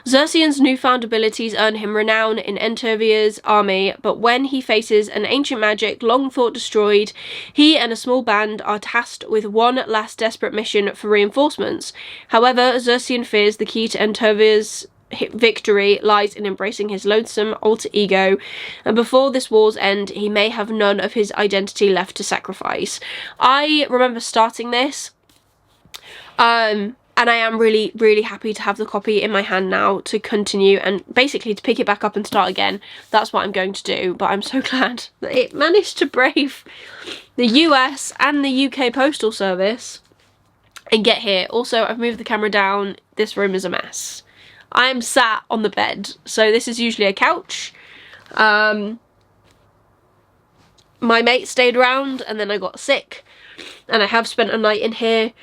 Xerxian's newfound abilities earn him renown in Entervia's army, but when he faces an ancient magic long thought destroyed, he and a small band are tasked with one last desperate mission for reinforcements. However, Xerxian fears the key to Entervia's victory lies in embracing his loathsome alter ego, and before this war's end, he may have none of his identity left to sacrifice. I remember starting this, and I am really, really happy to have the copy in my hand now to continue and basically to pick it back up and start again. That's what I'm going to do, but I'm so glad that it managed to brave the US and the UK Postal Service and get here. Also, I've moved the camera down. This room is a mess. I am sat on the bed, so this is usually a couch. My mate stayed around and then I got sick, and I have spent a night in here,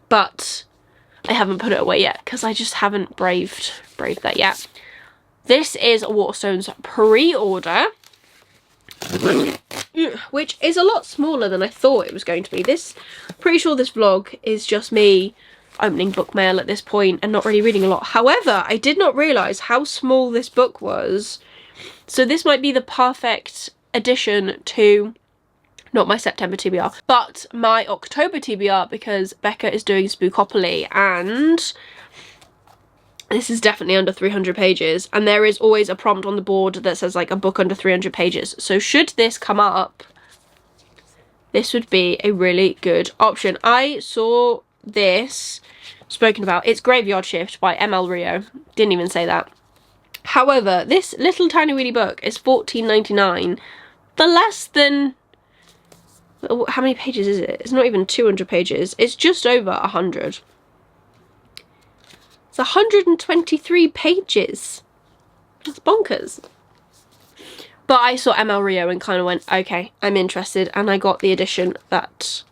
but I haven't put it away yet because I just haven't braved that yet. This is Waterstone's pre-order, which is a lot smaller than I thought it was going to be. Pretty sure this vlog is just me opening book mail at this point and not really reading a lot. However, I did not realise how small this book was, so this might be the perfect addition to not my September TBR, but my October TBR, because Becca is doing Spookopoly, and this is definitely under 300 pages, and there is always a prompt on the board that says like a book under 300 pages, so should this come up, this would be a really good option. I saw this spoken about. It's Graveyard Shift by ML Rio. Didn't even say that. However, this little tiny weedy book is $14.99 for less than, how many pages is it? It's not even 200 pages. It's just over 100. It's 123 pages. That's bonkers. But I saw ML Rio and kind of went, okay, I'm interested, and I got the edition that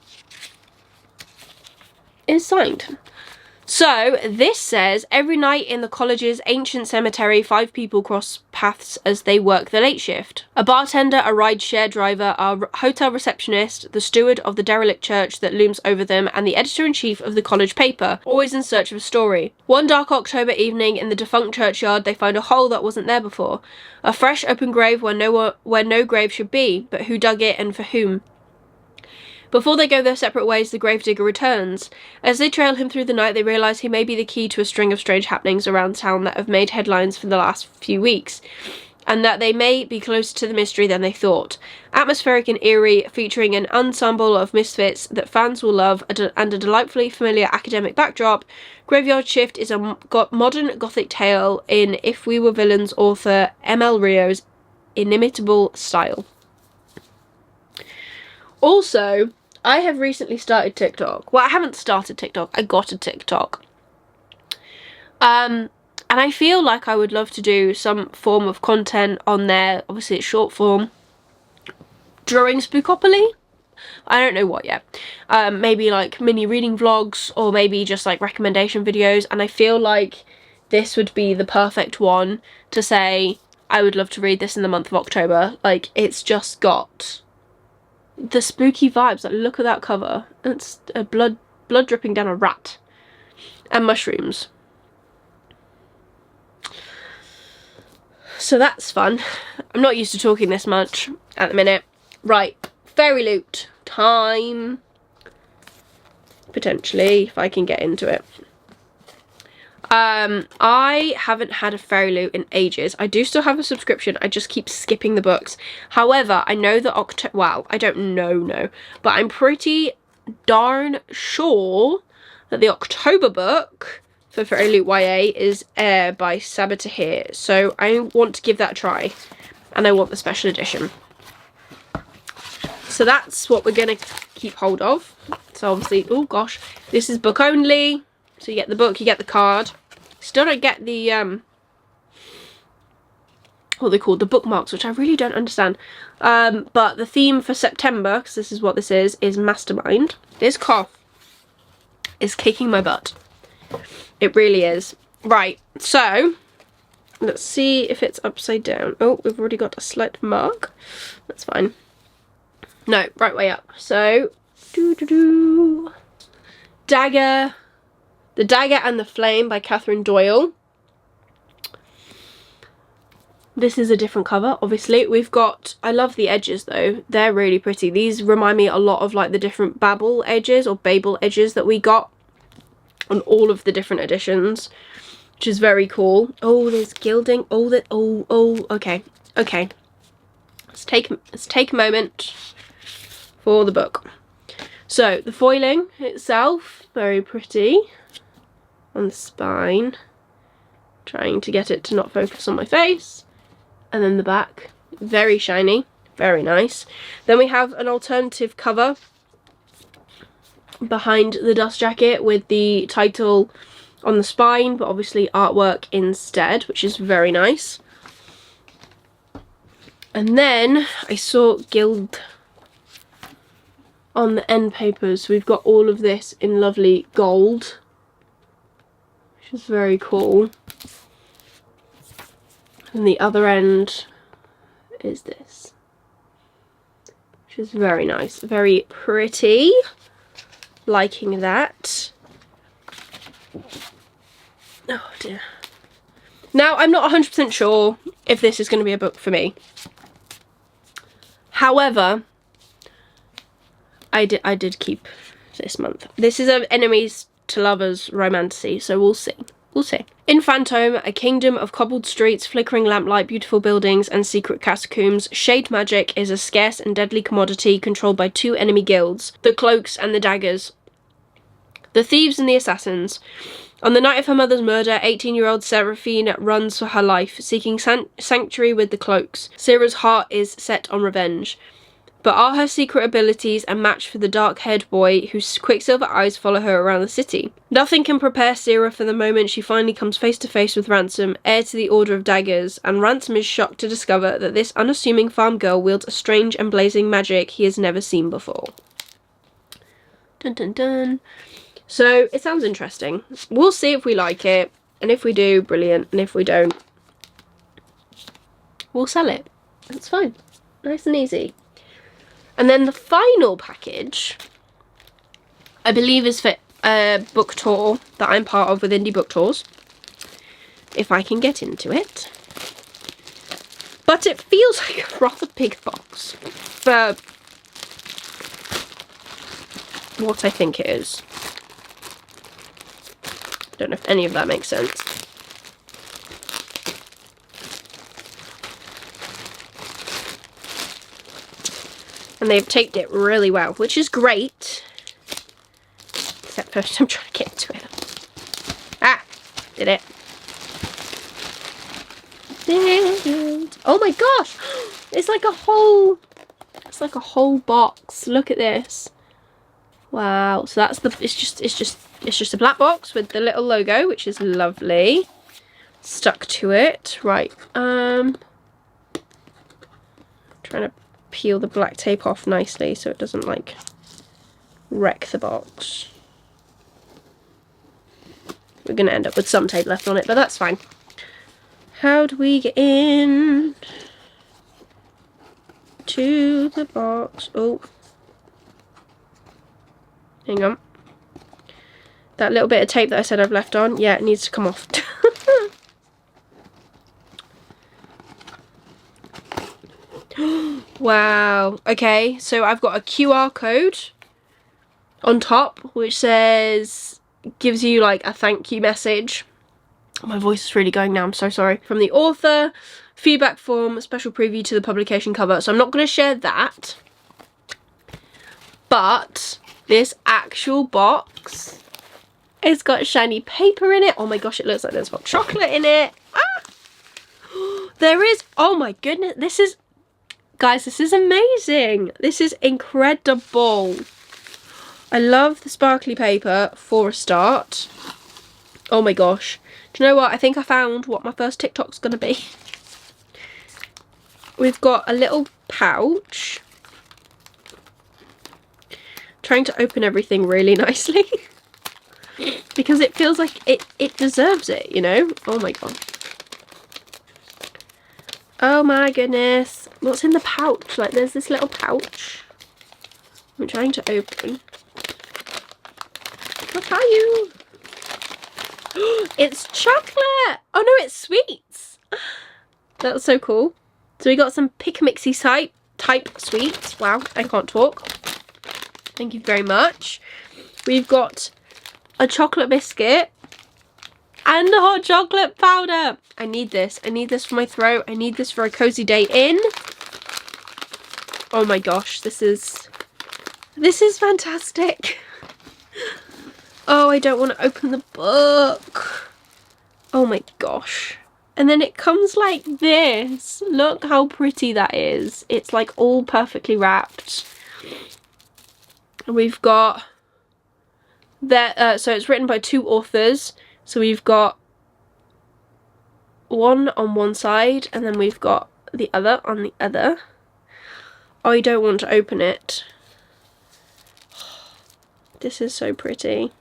is signed. So this says, every night in the college's ancient cemetery, 5 people cross paths as they work the late shift. A bartender, a rideshare driver, a hotel receptionist, the steward of the derelict church that looms over them, and the editor-in-chief of the college paper, always in search of a story. One dark October evening in the defunct churchyard, they find a hole that wasn't there before. A fresh open grave where no grave should be, but who dug it and for whom? Before they go their separate ways, the gravedigger returns. As they trail him through the night, they realise he may be the key to a string of strange happenings around town that have made headlines for the last few weeks, and that they may be closer to the mystery than they thought. Atmospheric and eerie, featuring an ensemble of misfits that fans will love and a delightfully familiar academic backdrop, Graveyard Shift is a modern gothic tale in If We Were Villains author ML Rio's inimitable style. Also, I have recently started TikTok. Well, I haven't started TikTok, I got a TikTok. And I feel like I would love to do some form of content on there. Obviously it's short form during Spookopoly. I don't know what yet. Maybe like mini reading vlogs, or maybe just like recommendation videos. And I feel like this would be the perfect one to say, I would love to read this in the month of October. Like, it's just got the spooky vibes. Like, look at that cover. It's a blood dripping down a rat. And mushrooms. So that's fun. I'm not used to talking this much at the minute. Right, fairy loot time. Potentially, if I can get into it. I haven't had a fairy loot in ages. I do still have a subscription. I just keep skipping the books. However, I know that well, I don't know, but I'm pretty darn sure that the October book for Fairy Loot YA is Air by Saber Tahir. So I want to give that a try. And I want the special edition. So that's what we're going to keep hold of. So obviously, oh gosh, this is book only. So you get the book, you get the card. Still don't get the, what they're called, the bookmarks, which I really don't understand. But the theme for September, because this is what this is Mastermind. This cough is kicking my butt. It really is. Right, so let's see if it's upside down. Oh, we've already got a slight mark. That's fine. No, right way up. So, Dagger. The Dagger and the Flame by Catherine Doyle. This is a different cover, obviously. We've got, I love the edges though. They're really pretty. These remind me a lot of like the different Babel edges or Babel edges that we got on all of the different editions, which is very cool. Oh, there's gilding. Oh, okay. Okay. Let's take a moment for the book. So, the foiling itself, very pretty. On the spine, trying to get it to not focus on my face, and then the back, very shiny, very nice. Then we have an alternative cover behind the dust jacket with the title on the spine, but obviously artwork instead, which is very nice. And then I saw gild on the end papers, so we've got all of this in lovely gold. Is very cool. And the other end is this, which is very nice, very pretty. Liking that. Oh dear. Now I'm not 100% sure if this is going to be a book for me. However, I did keep this month. This is an enemies to lovers romantasy, so we'll see. We'll see. In Phantom, a kingdom of cobbled streets, flickering lamplight, beautiful buildings, and secret catacombs, shade magic is a scarce and deadly commodity controlled by two enemy guilds, the Cloaks and the Daggers. The Thieves and the Assassins. On the night of her mother's murder, 18-year-old Seraphine runs for her life, seeking sanctuary with the Cloaks. Syrah's heart is set on revenge. But are her secret abilities a match for the dark-haired boy whose quicksilver eyes follow her around the city? Nothing can prepare Syrah for the moment she finally comes face to face with Ransom, heir to the Order of Daggers, and Ransom is shocked to discover that this unassuming farm girl wields a strange and blazing magic he has never seen before. Dun dun dun. So, it sounds interesting. We'll see if we like it, and if we do, brilliant, and if we don't, we'll sell it. That's fine. Nice and easy. And then the final package, I believe, is for a book tour that I'm part of with Indie Book Tours, if I can get into it. But it feels like a rather big box for what I think it is. Don't know if any of that makes sense. And they've taped it really well, which is great. Except first I'm trying to get into it. Ah! Did it. Oh my gosh! It's like a whole box. Look at this. Wow, so that's the, it's just a black box with the little logo, which is lovely. Stuck to it. Right, trying to peel the black tape off nicely so it doesn't like wreck the box. We're gonna end up with some tape left on it, but that's fine. How do we get in to the box? Oh, hang on. That little bit of tape that I said I've left on, yeah, it needs to come off. Wow. Okay, so I've got a QR code on top which says, gives you like a thank you message. My voice is really going now, I'm so sorry. From the author, feedback form, special preview to the publication cover. So I'm not going to share that. But this actual box, it's got shiny paper in it. Oh my gosh, it looks like there's hot chocolate in it. Ah! There is, oh my goodness, this is, guys, this is amazing. This is incredible. I love the sparkly paper for a start. Oh my gosh. Do you know what? I think I found what my first TikTok's gonna be. We've got a little pouch. Trying to open everything really nicely. Because it feels like it deserves it, you know? Oh my god. Oh my goodness. What's in the pouch? Like, there's this little pouch. I'm trying to open. What are you? It's chocolate! Oh no, it's sweets! That's so cool. So we got some Pick Mixy type sweets. Wow, I can't talk. Thank you very much. We've got a chocolate biscuit and a hot chocolate powder. I need this. I need this for my throat. I need this for a cozy day in. Oh my gosh, this is fantastic. Oh, I don't want to open the book. Oh my gosh. And then it comes like this. Look how pretty that is. It's like all perfectly wrapped. We've got that, so it's written by 2 authors. So we've got one on one side and then we've got the other on the other. I don't want to open it. This is so pretty.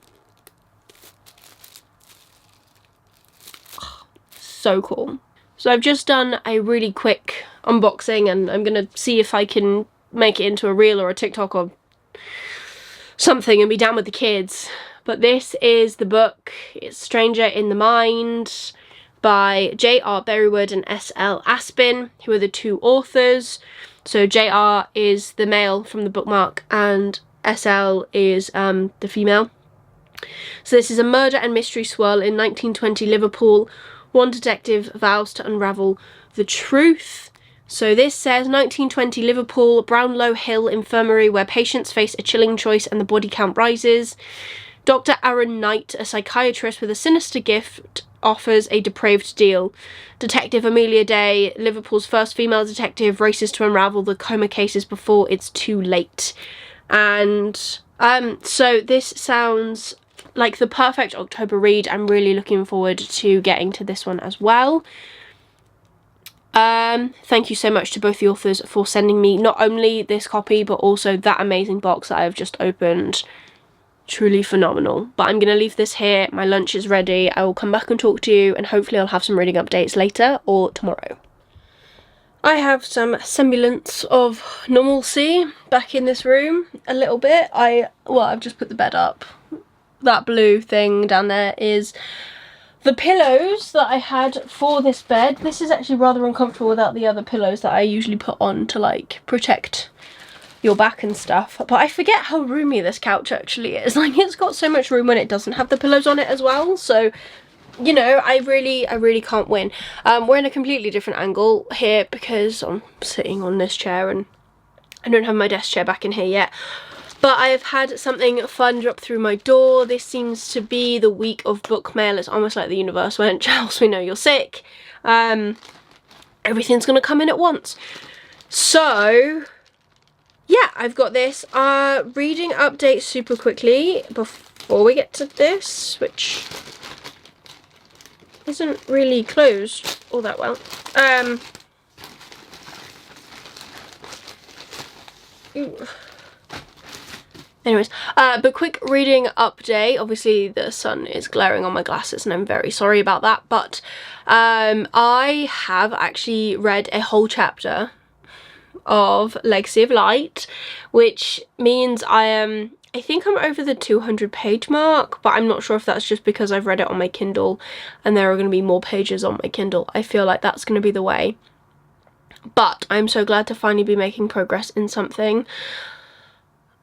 So cool. So I've just done a really quick unboxing and I'm gonna see if I can make it into a reel or a TikTok or something and be down with the kids. But this is the book. It's Stranger in the Mind by J.R. Berrywood and S.L. Aspin, who are the 2 authors. So J.R. is the male from the bookmark and S.L. is the female. So this is a murder and mystery swirl in 1920 Liverpool. One detective vows to unravel the truth. So this says 1920 Liverpool, Brownlow Hill Infirmary, where patients face a chilling choice and the body count rises. Dr. Aaron Knight, a psychiatrist with a sinister gift, offers a depraved deal. Detective Amelia Day, Liverpool's first female detective, races to unravel the coma cases before it's too late. And so this sounds like the perfect October read. I'm really looking forward to getting to this one as well. Thank you so much to both the authors for sending me not only this copy but also that amazing box that I've just opened. Truly phenomenal. But I'm going to leave this here. My lunch is ready. I will come back and talk to you and hopefully I'll have some reading updates later or tomorrow. I have some semblance of normalcy back in this room a little bit. I've just put the bed up. That blue thing down there is the pillows that I had for this bed. This is actually rather uncomfortable without the other pillows that I usually put on to like protect your back and stuff. But I forget how roomy this couch actually is. Like, it's got so much room when it doesn't have the pillows on it as well. So, you know, I really can't win. We're in a completely different angle here because I'm sitting on this chair and I don't have my desk chair back in here yet. But I have had something fun drop through my door. This seems to be the week of book mail. It's almost like the universe went, Charles, we know you're sick. Everything's gonna come in at once. So yeah, I've got this reading update super quickly before we get to this, which isn't really closed all that well. Anyways, but quick reading update. Obviously the sun is glaring on my glasses and I'm very sorry about that, but I have actually read a whole chapter of Legacy of Light, which means I think I'm over the 200 page mark, but I'm not sure if that's just because I've read it on my Kindle and there are going to be more pages on my Kindle. I feel like that's going to be the way. But I'm so glad to finally be making progress in something.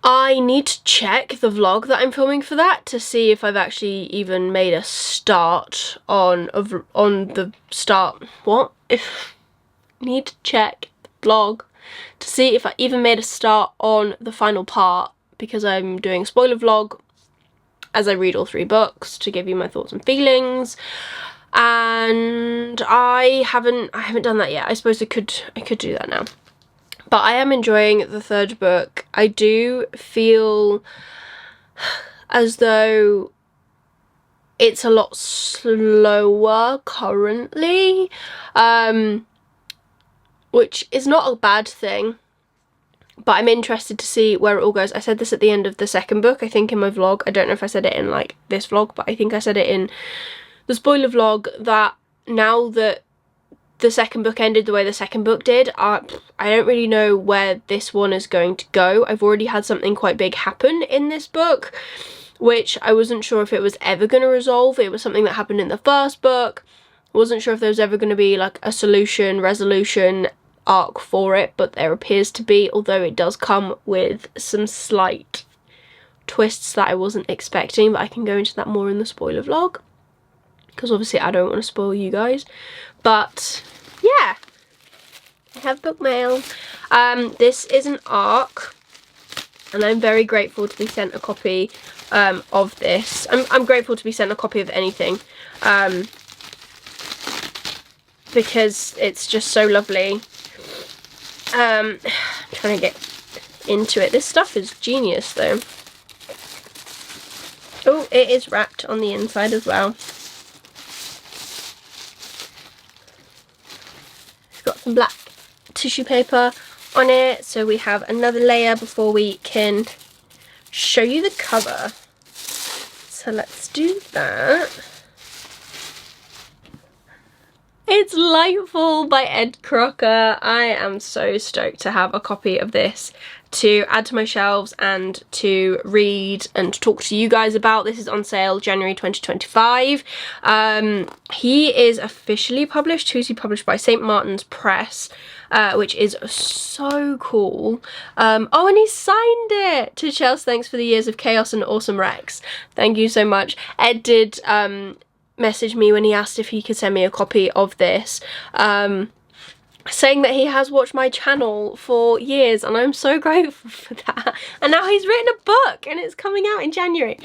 I need to check the vlog that I'm filming for that to see if I've actually even made a start on the start. What? Need to check the vlog to see if I even made a start on the final part, because I'm doing a spoiler vlog as I read all 3 books to give you my thoughts and feelings. And I haven't done that yet. I suppose I could do that now. But I am enjoying the 3rd book. I do feel as though it's a lot slower currently, which is not a bad thing, but I'm interested to see where it all goes. I said this at the end of the 2nd book, I think, in my vlog. I don't know if I said it in like this vlog, but I think I said it in the spoiler vlog, that now that the 2nd book ended the way the 2nd book did, I don't really know where this one is going to go. I've already had something quite big happen in this book, which I wasn't sure if it was ever going to resolve. It was something that happened in the 1st book. I wasn't sure if there was ever going to be like a resolution arc for it, but there appears to be, although it does come with some slight twists that I wasn't expecting, but I can go into that more in the spoiler vlog, because obviously I don't want to spoil you guys. But yeah, I have book mail. This is an ARC, and I'm very grateful to be sent a copy of this. I'm grateful to be sent a copy of anything, because it's just so lovely. I'm trying to get into it. This stuff is genius though. Oh, it is wrapped on the inside as well. Got some black tissue paper on it, so we have another layer before we can show you the cover. So let's do that. It's Lightfall by Ed Crocker. I am so stoked to have a copy of this to add to my shelves and to read and talk to you guys about. This is on sale January 2025. He is officially published. Who's he published by? St. Martin's Press, which is so cool. Oh, and he signed it to Chelsea. Thanks for the years of chaos and awesome Rex. Thank you so much. Ed did message me when he asked if he could send me a copy of this, saying that he has watched my channel for years, and I'm so grateful for that. And now he's written a book and it's coming out in January.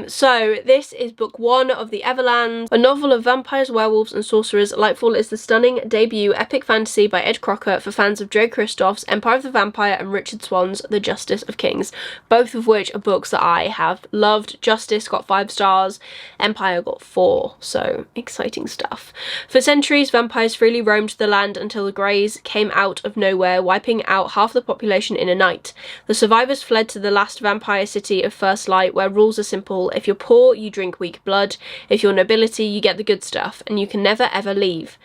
So this is book 1 of The Everlands, a novel of vampires, werewolves and sorcerers. Lightfall is the stunning debut epic fantasy by Ed Crocker for fans of Jay Kristoff's Empire of the Vampire and Richard Swan's The Justice of Kings, both of which are books that I have loved. Justice got 5 stars, Empire got 4, so exciting stuff. For centuries, vampires freely roamed the land until the Greys came out of nowhere, wiping out half the population in a night. The survivors fled to the last vampire city of First Light, where rules are simple. If you're poor, you drink weak blood. If you're nobility, you get the good stuff, and you can never ever leave.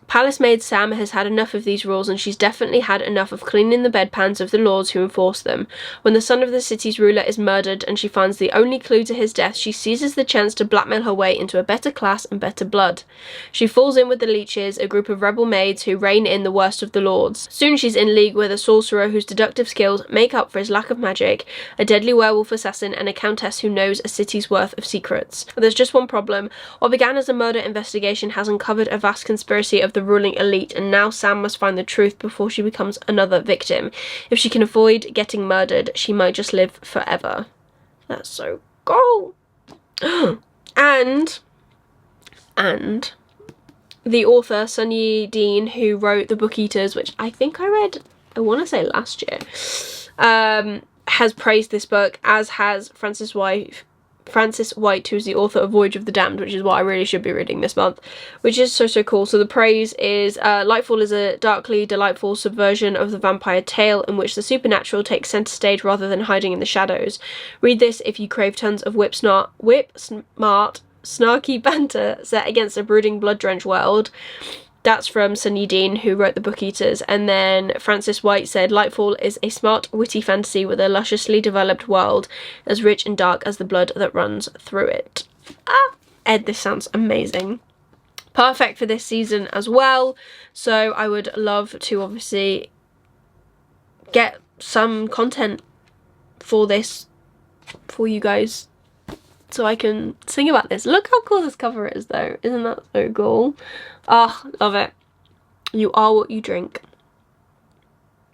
Palace maid Sam has had enough of these rules, and she's definitely had enough of cleaning the bedpans of the lords who enforce them. When the son of the city's ruler is murdered and she finds the only clue to his death, she seizes the chance to blackmail her way into a better class and better blood. She falls in with the leeches, a group of rebel maids who reign in the worst of the lords. Soon she's in league with a sorcerer whose deductive skills make up for his lack of magic, a deadly werewolf assassin, and a countess who knows a city's worth of secrets. But there's just one problem. What began as a murder investigation has uncovered a vast conspiracy of the ruling elite, and now Sam must find the truth before she becomes another victim. If she can avoid getting murdered, she might just live forever. That's so cool. And the author Sunny Dean, who wrote The Book Eaters, which I think I read I want to say last year, has praised this book, as has Frances White, who's the author of Voyage of the Damned, which is what I really should be reading this month, which is so cool. So the praise is, Lightfall is a darkly delightful subversion of the vampire tale in which the supernatural takes centre stage rather than hiding in the shadows. Read this if you crave tons of whip smart, snarky banter set against a brooding, blood-drenched world. That's from Sunny Dean, who wrote The Book Eaters. And then Frances White said, Lightfall is a smart, witty fantasy with a lusciously developed world as rich and dark as the blood that runs through it. Ed, this sounds amazing. Perfect for this season as well. So I would love to obviously get some content for this for you guys, so I can sing about this. Look how cool this cover is though. Isn't that so cool? Oh, love it. You are what you drink.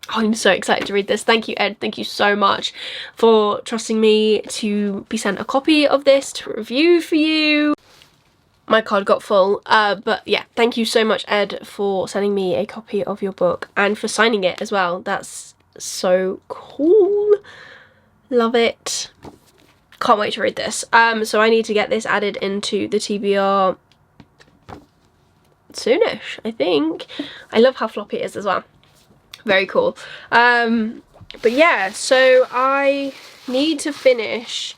Oh, I'm so excited to read this. Thank you, Ed. Thank you so much for trusting me to be sent a copy of this to review for you. My card got full, but yeah, thank you so much, Ed, for sending me a copy of your book and for signing it as well. That's so cool. Love it. Can't wait to read this. So I need to get this added into the TBR soonish, I think. I love how floppy it is as well. Very cool. But yeah, so I need to finish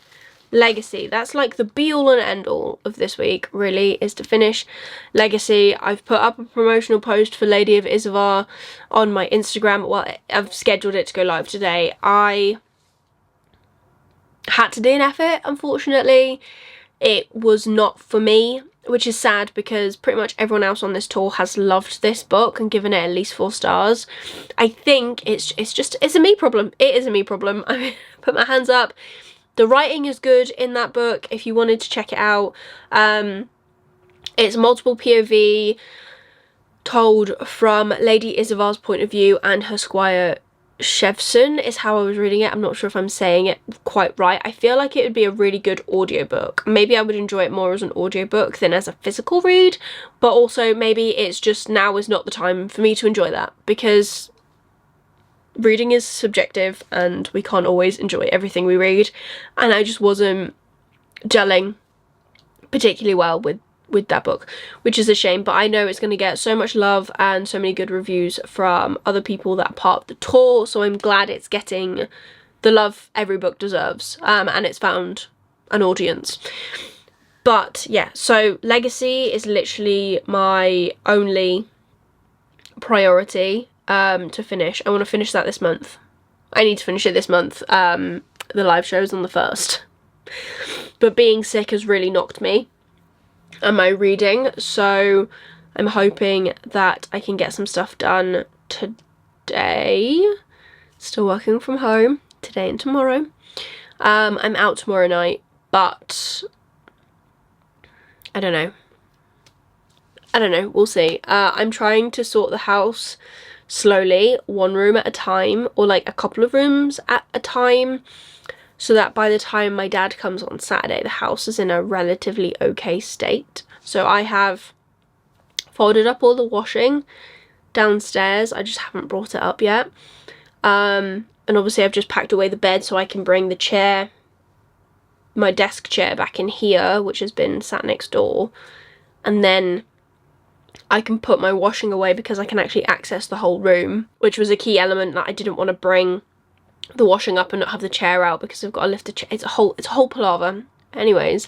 Legacy. That's like the be-all and end-all of this week, really, is to finish Legacy. I've put up a promotional post for Lady of Isavar on my Instagram. Well, I've scheduled it to go live today. I had to DNF it, unfortunately. It was not for me, which is sad because pretty much everyone else on this tour has loved this book and given it at least 4 stars. I think it's a me problem. It is a me problem. I put my hands up. The writing is good in that book if you wanted to check it out. It's multiple POV told from Lady Isavar's point of view and her squire Shevson is how I was reading it. I'm not sure if I'm saying it quite right. I feel like it would be a really good audiobook. Maybe I would enjoy it more as an audiobook than as a physical read, but also maybe it's just now is not the time for me to enjoy that, because reading is subjective and we can't always enjoy everything we read, and I just wasn't gelling particularly well with that book, which is a shame. But I know it's going to get so much love and so many good reviews from other people that are part of the tour, so I'm glad it's getting the love every book deserves, and it's found an audience. But yeah, so Legacy is literally my only priority to finish. I want to finish that this month. I need to finish it this month. The live show's on the 1st, but being sick has really knocked me and my reading, so I'm hoping that I can get some stuff done today. Still working from home today and tomorrow. I'm out tomorrow night, but I don't know, we'll see. I'm trying to sort the house slowly, 1 room at a time, or like a couple of rooms at a time, so that by the time my dad comes on Saturday, the house is in a relatively okay state. So I have folded up all the washing downstairs. I just haven't brought it up yet. And obviously I've just packed away the bed so I can bring the chair, my desk chair, back in here, which has been sat next door. And then I can put my washing away because I can actually access the whole room, which was a key element that I didn't want to bring the washing up and not have the chair out because I've got to lift the chair. It's a whole palaver. Anyways,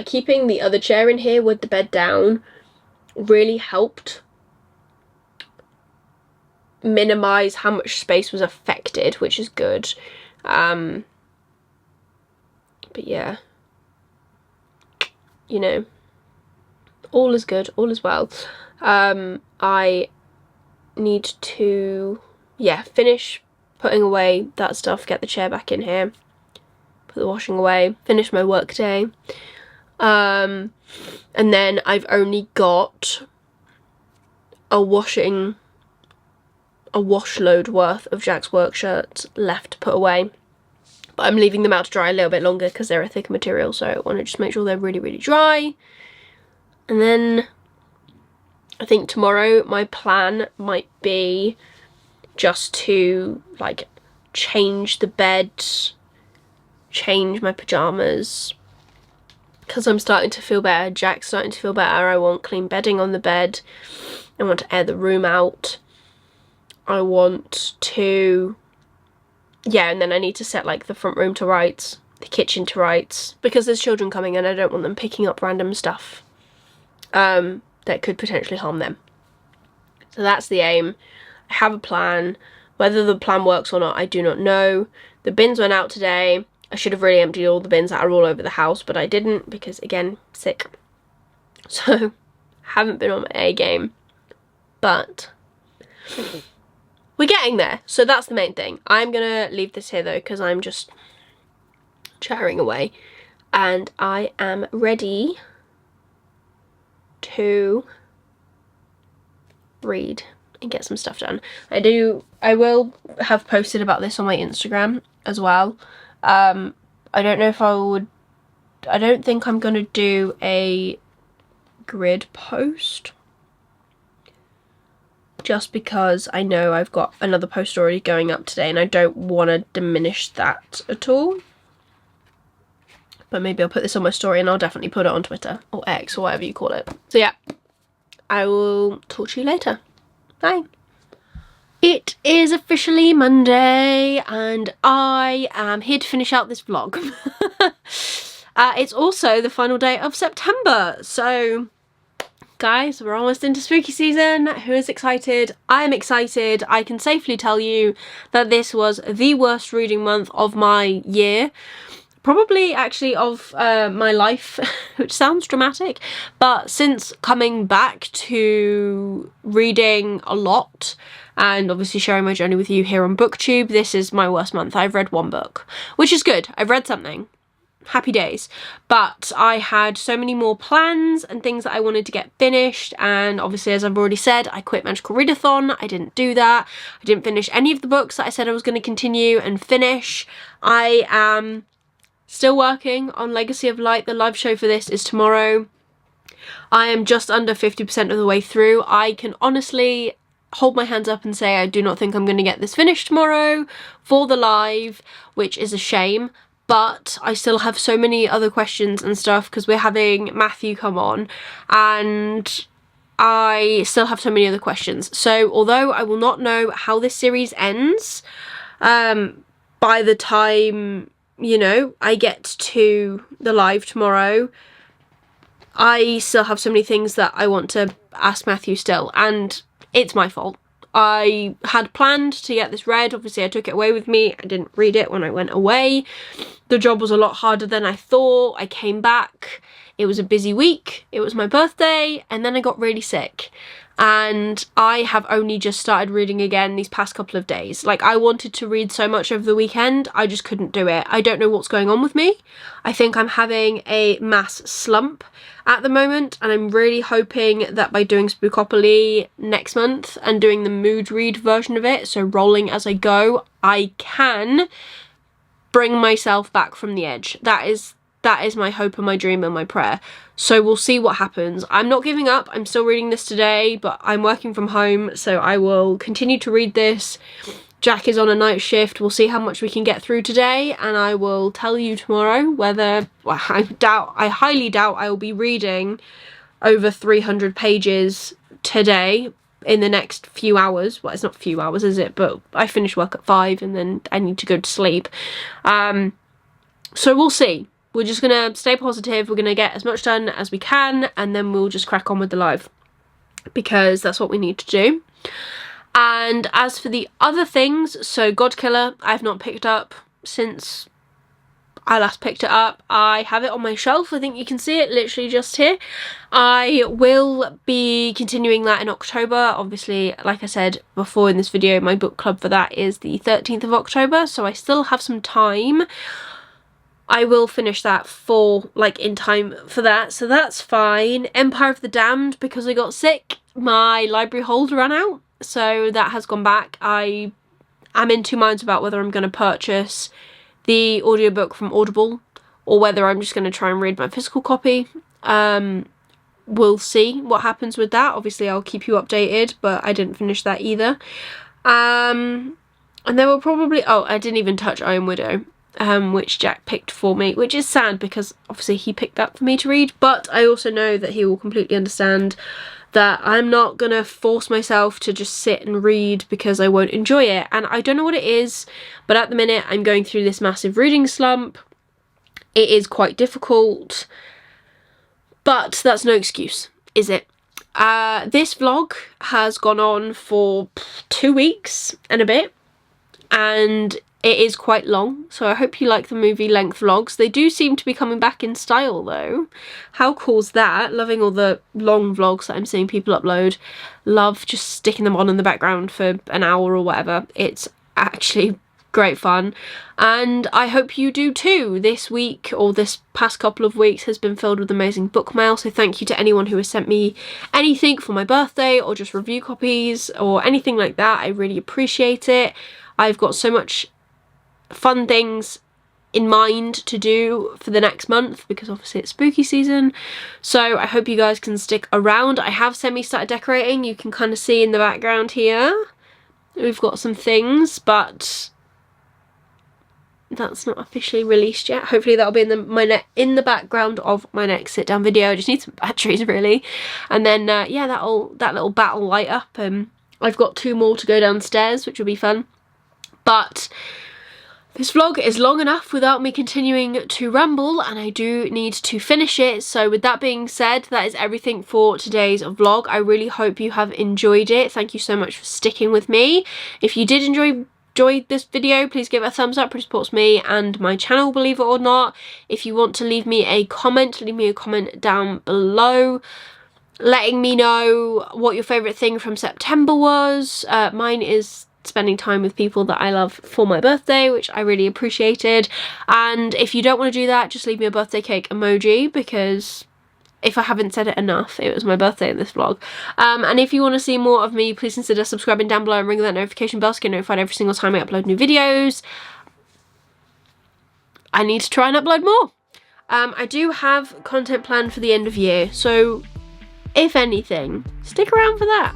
keeping the other chair in here with the bed down really helped minimize how much space was affected, which is good. But yeah, you know, all is good, all is well. I need to, yeah, finish putting away that stuff, get the chair back in here, put the washing away, finish my work day. And then I've only got a washload worth of Jack's work shirts left to put away. But I'm leaving them out to dry a little bit longer because they're a thicker material, so I want to just make sure they're really, really dry. And then I think tomorrow my plan might be just to like change the bed, change my pajamas, because I'm starting to feel better. Jack's starting to feel better. I want clean bedding on the bed. I want to air the room out. I want to, yeah, and then I need to set like the front room to rights, the kitchen to rights, because there's children coming and I don't want them picking up random stuff that could potentially harm them. So that's the aim. I have a plan. Whether the plan works or not, I do not know. The bins went out today. I should have really emptied all the bins that are all over the house, but I didn't because, again, sick. So, haven't been on my A game. But we're getting there. So that's the main thing. I'm going to leave this here, though, because I'm just chattering away. And I am ready to read and get some stuff done. I will have posted about this on my Instagram as well. I don't know if I don't think I'm gonna do a grid post, just because I know I've got another post already going up today and I don't want to diminish that at all. But maybe I'll put this on my story and I'll definitely put it on Twitter or X or whatever you call it. So yeah, I will talk to you later. Bye. It is officially Monday and I am here to finish out this vlog. It's also the final day of September, so guys, we're almost into spooky season. Who is excited? I am excited. I can safely tell you that this was the worst reading month of my year. Probably actually of my life, which sounds dramatic, but since coming back to reading a lot and obviously sharing my journey with you here on BookTube, this is my worst month. I've read one book, which is good. I've read something. Happy days. But I had so many more plans and things that I wanted to get finished, and obviously, as I've already said, I quit Magical Readathon. I didn't do that. I didn't finish any of the books that I said I was going to continue and finish. I am still working on Legacy of Light. The live show for this is tomorrow. I am just under 50% of the way through. I can honestly hold my hands up and say I do not think I'm going to get this finished tomorrow for the live, which is a shame. But I still have so many other questions and stuff because we're having Matthew come on and I still have so many other questions. So although I will not know how this series ends by the time, you know, I get to the live tomorrow, I still have so many things that I want to ask Matthew still, and it's my fault. I had planned to get this read. Obviously I took it away with me. I didn't read it when I went away. The job was a lot harder than I thought. I came back. It was a busy week. It was my birthday and then I got really sick. And I have only just started reading again these past couple of days. Like, I wanted to read so much over the weekend, I just couldn't do it. I don't know what's going on with me. I think I'm having a mass slump at the moment, and I'm really hoping that by doing Spookopoly next month and doing the mood read version of it, so rolling as I go, I can bring myself back from the edge. That is my hope and my dream and my prayer. So we'll see what happens. I'm not giving up. I'm still reading this today, but I'm working from home, so I will continue to read this. Jack is on a night shift. We'll see how much we can get through today, and I will tell you tomorrow whether, well, I highly doubt I will be reading over 300 pages today in the next few hours. Well, it's not few hours, is it? But I finish work at 5 and then I need to go to sleep. So we'll see. We're just going to stay positive. We're going to get as much done as we can, and then we'll just crack on with the live, because that's what we need to do. And as for the other things, so Godkiller, I've not picked up since I last picked it up. I have it on my shelf. I think you can see it literally just here. I will be continuing that in October. Obviously, like I said before in this video, my book club for that is the 13th of October, so I still have some time. I will finish that in time for that, so that's fine. Empire of the Damned, because I got sick, my library hold ran out, so that has gone back. I am in two minds about whether I'm going to purchase the audiobook from Audible or whether I'm just going to try and read my physical copy. We'll see what happens with that. Obviously I'll keep you updated, but I didn't finish that either. And there will probably, oh, I didn't even touch Iron Widow, which Jack picked for me, which is sad because obviously he picked that for me to read, but I also know that he will completely understand that I'm not gonna force myself to just sit and read because I won't enjoy it. And I don't know what it is, but at the minute I'm going through this massive reading slump. It is quite difficult, but that's no excuse, is it? This vlog has gone on for 2 weeks and a bit, and it is quite long, so I hope you like the movie length vlogs. They do seem to be coming back in style though. How cool's that? Loving all the long vlogs that I'm seeing people upload. Love just sticking them on in the background for an hour or whatever. It's actually great fun, and I hope you do too. This week, or this past couple of weeks, has been filled with amazing book mail, so thank you to anyone who has sent me anything for my birthday or just review copies or anything like that. I really appreciate it. I've got so much fun things in mind to do for the next month because obviously it's spooky season, so I hope you guys can stick around. I have semi-started decorating. You can kind of see in the background here we've got some things, but that's not officially released yet. Hopefully that'll be in the background of my next sit down video. I just need some batteries really, and then yeah, that little battle light up. I've got 2 more to go downstairs, which will be fun. But this vlog is long enough without me continuing to ramble, and I do need to finish it. So with that being said, that is everything for today's vlog. I really hope you have enjoyed it. Thank you so much for sticking with me. If you did enjoy this video, please give it a thumbs up. It supports me and my channel, believe it or not. If you want to leave me a comment, leave me a comment down below letting me know what your favourite thing from September was. Mine is spending time with people that I love for my birthday, which I really appreciated. And if you don't want to do that, just leave me a birthday cake emoji, because if I haven't said it enough, it was my birthday in this vlog. And if you want to see more of me, please consider subscribing down below and ring that notification bell to get notified every single time I upload new videos. I need to try and upload more. I do have content planned for the end of year, so if anything, stick around for that.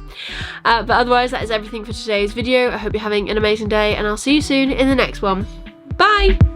But otherwise, that is everything for today's video. I hope you're having an amazing day, and I'll see you soon in the next one. Bye!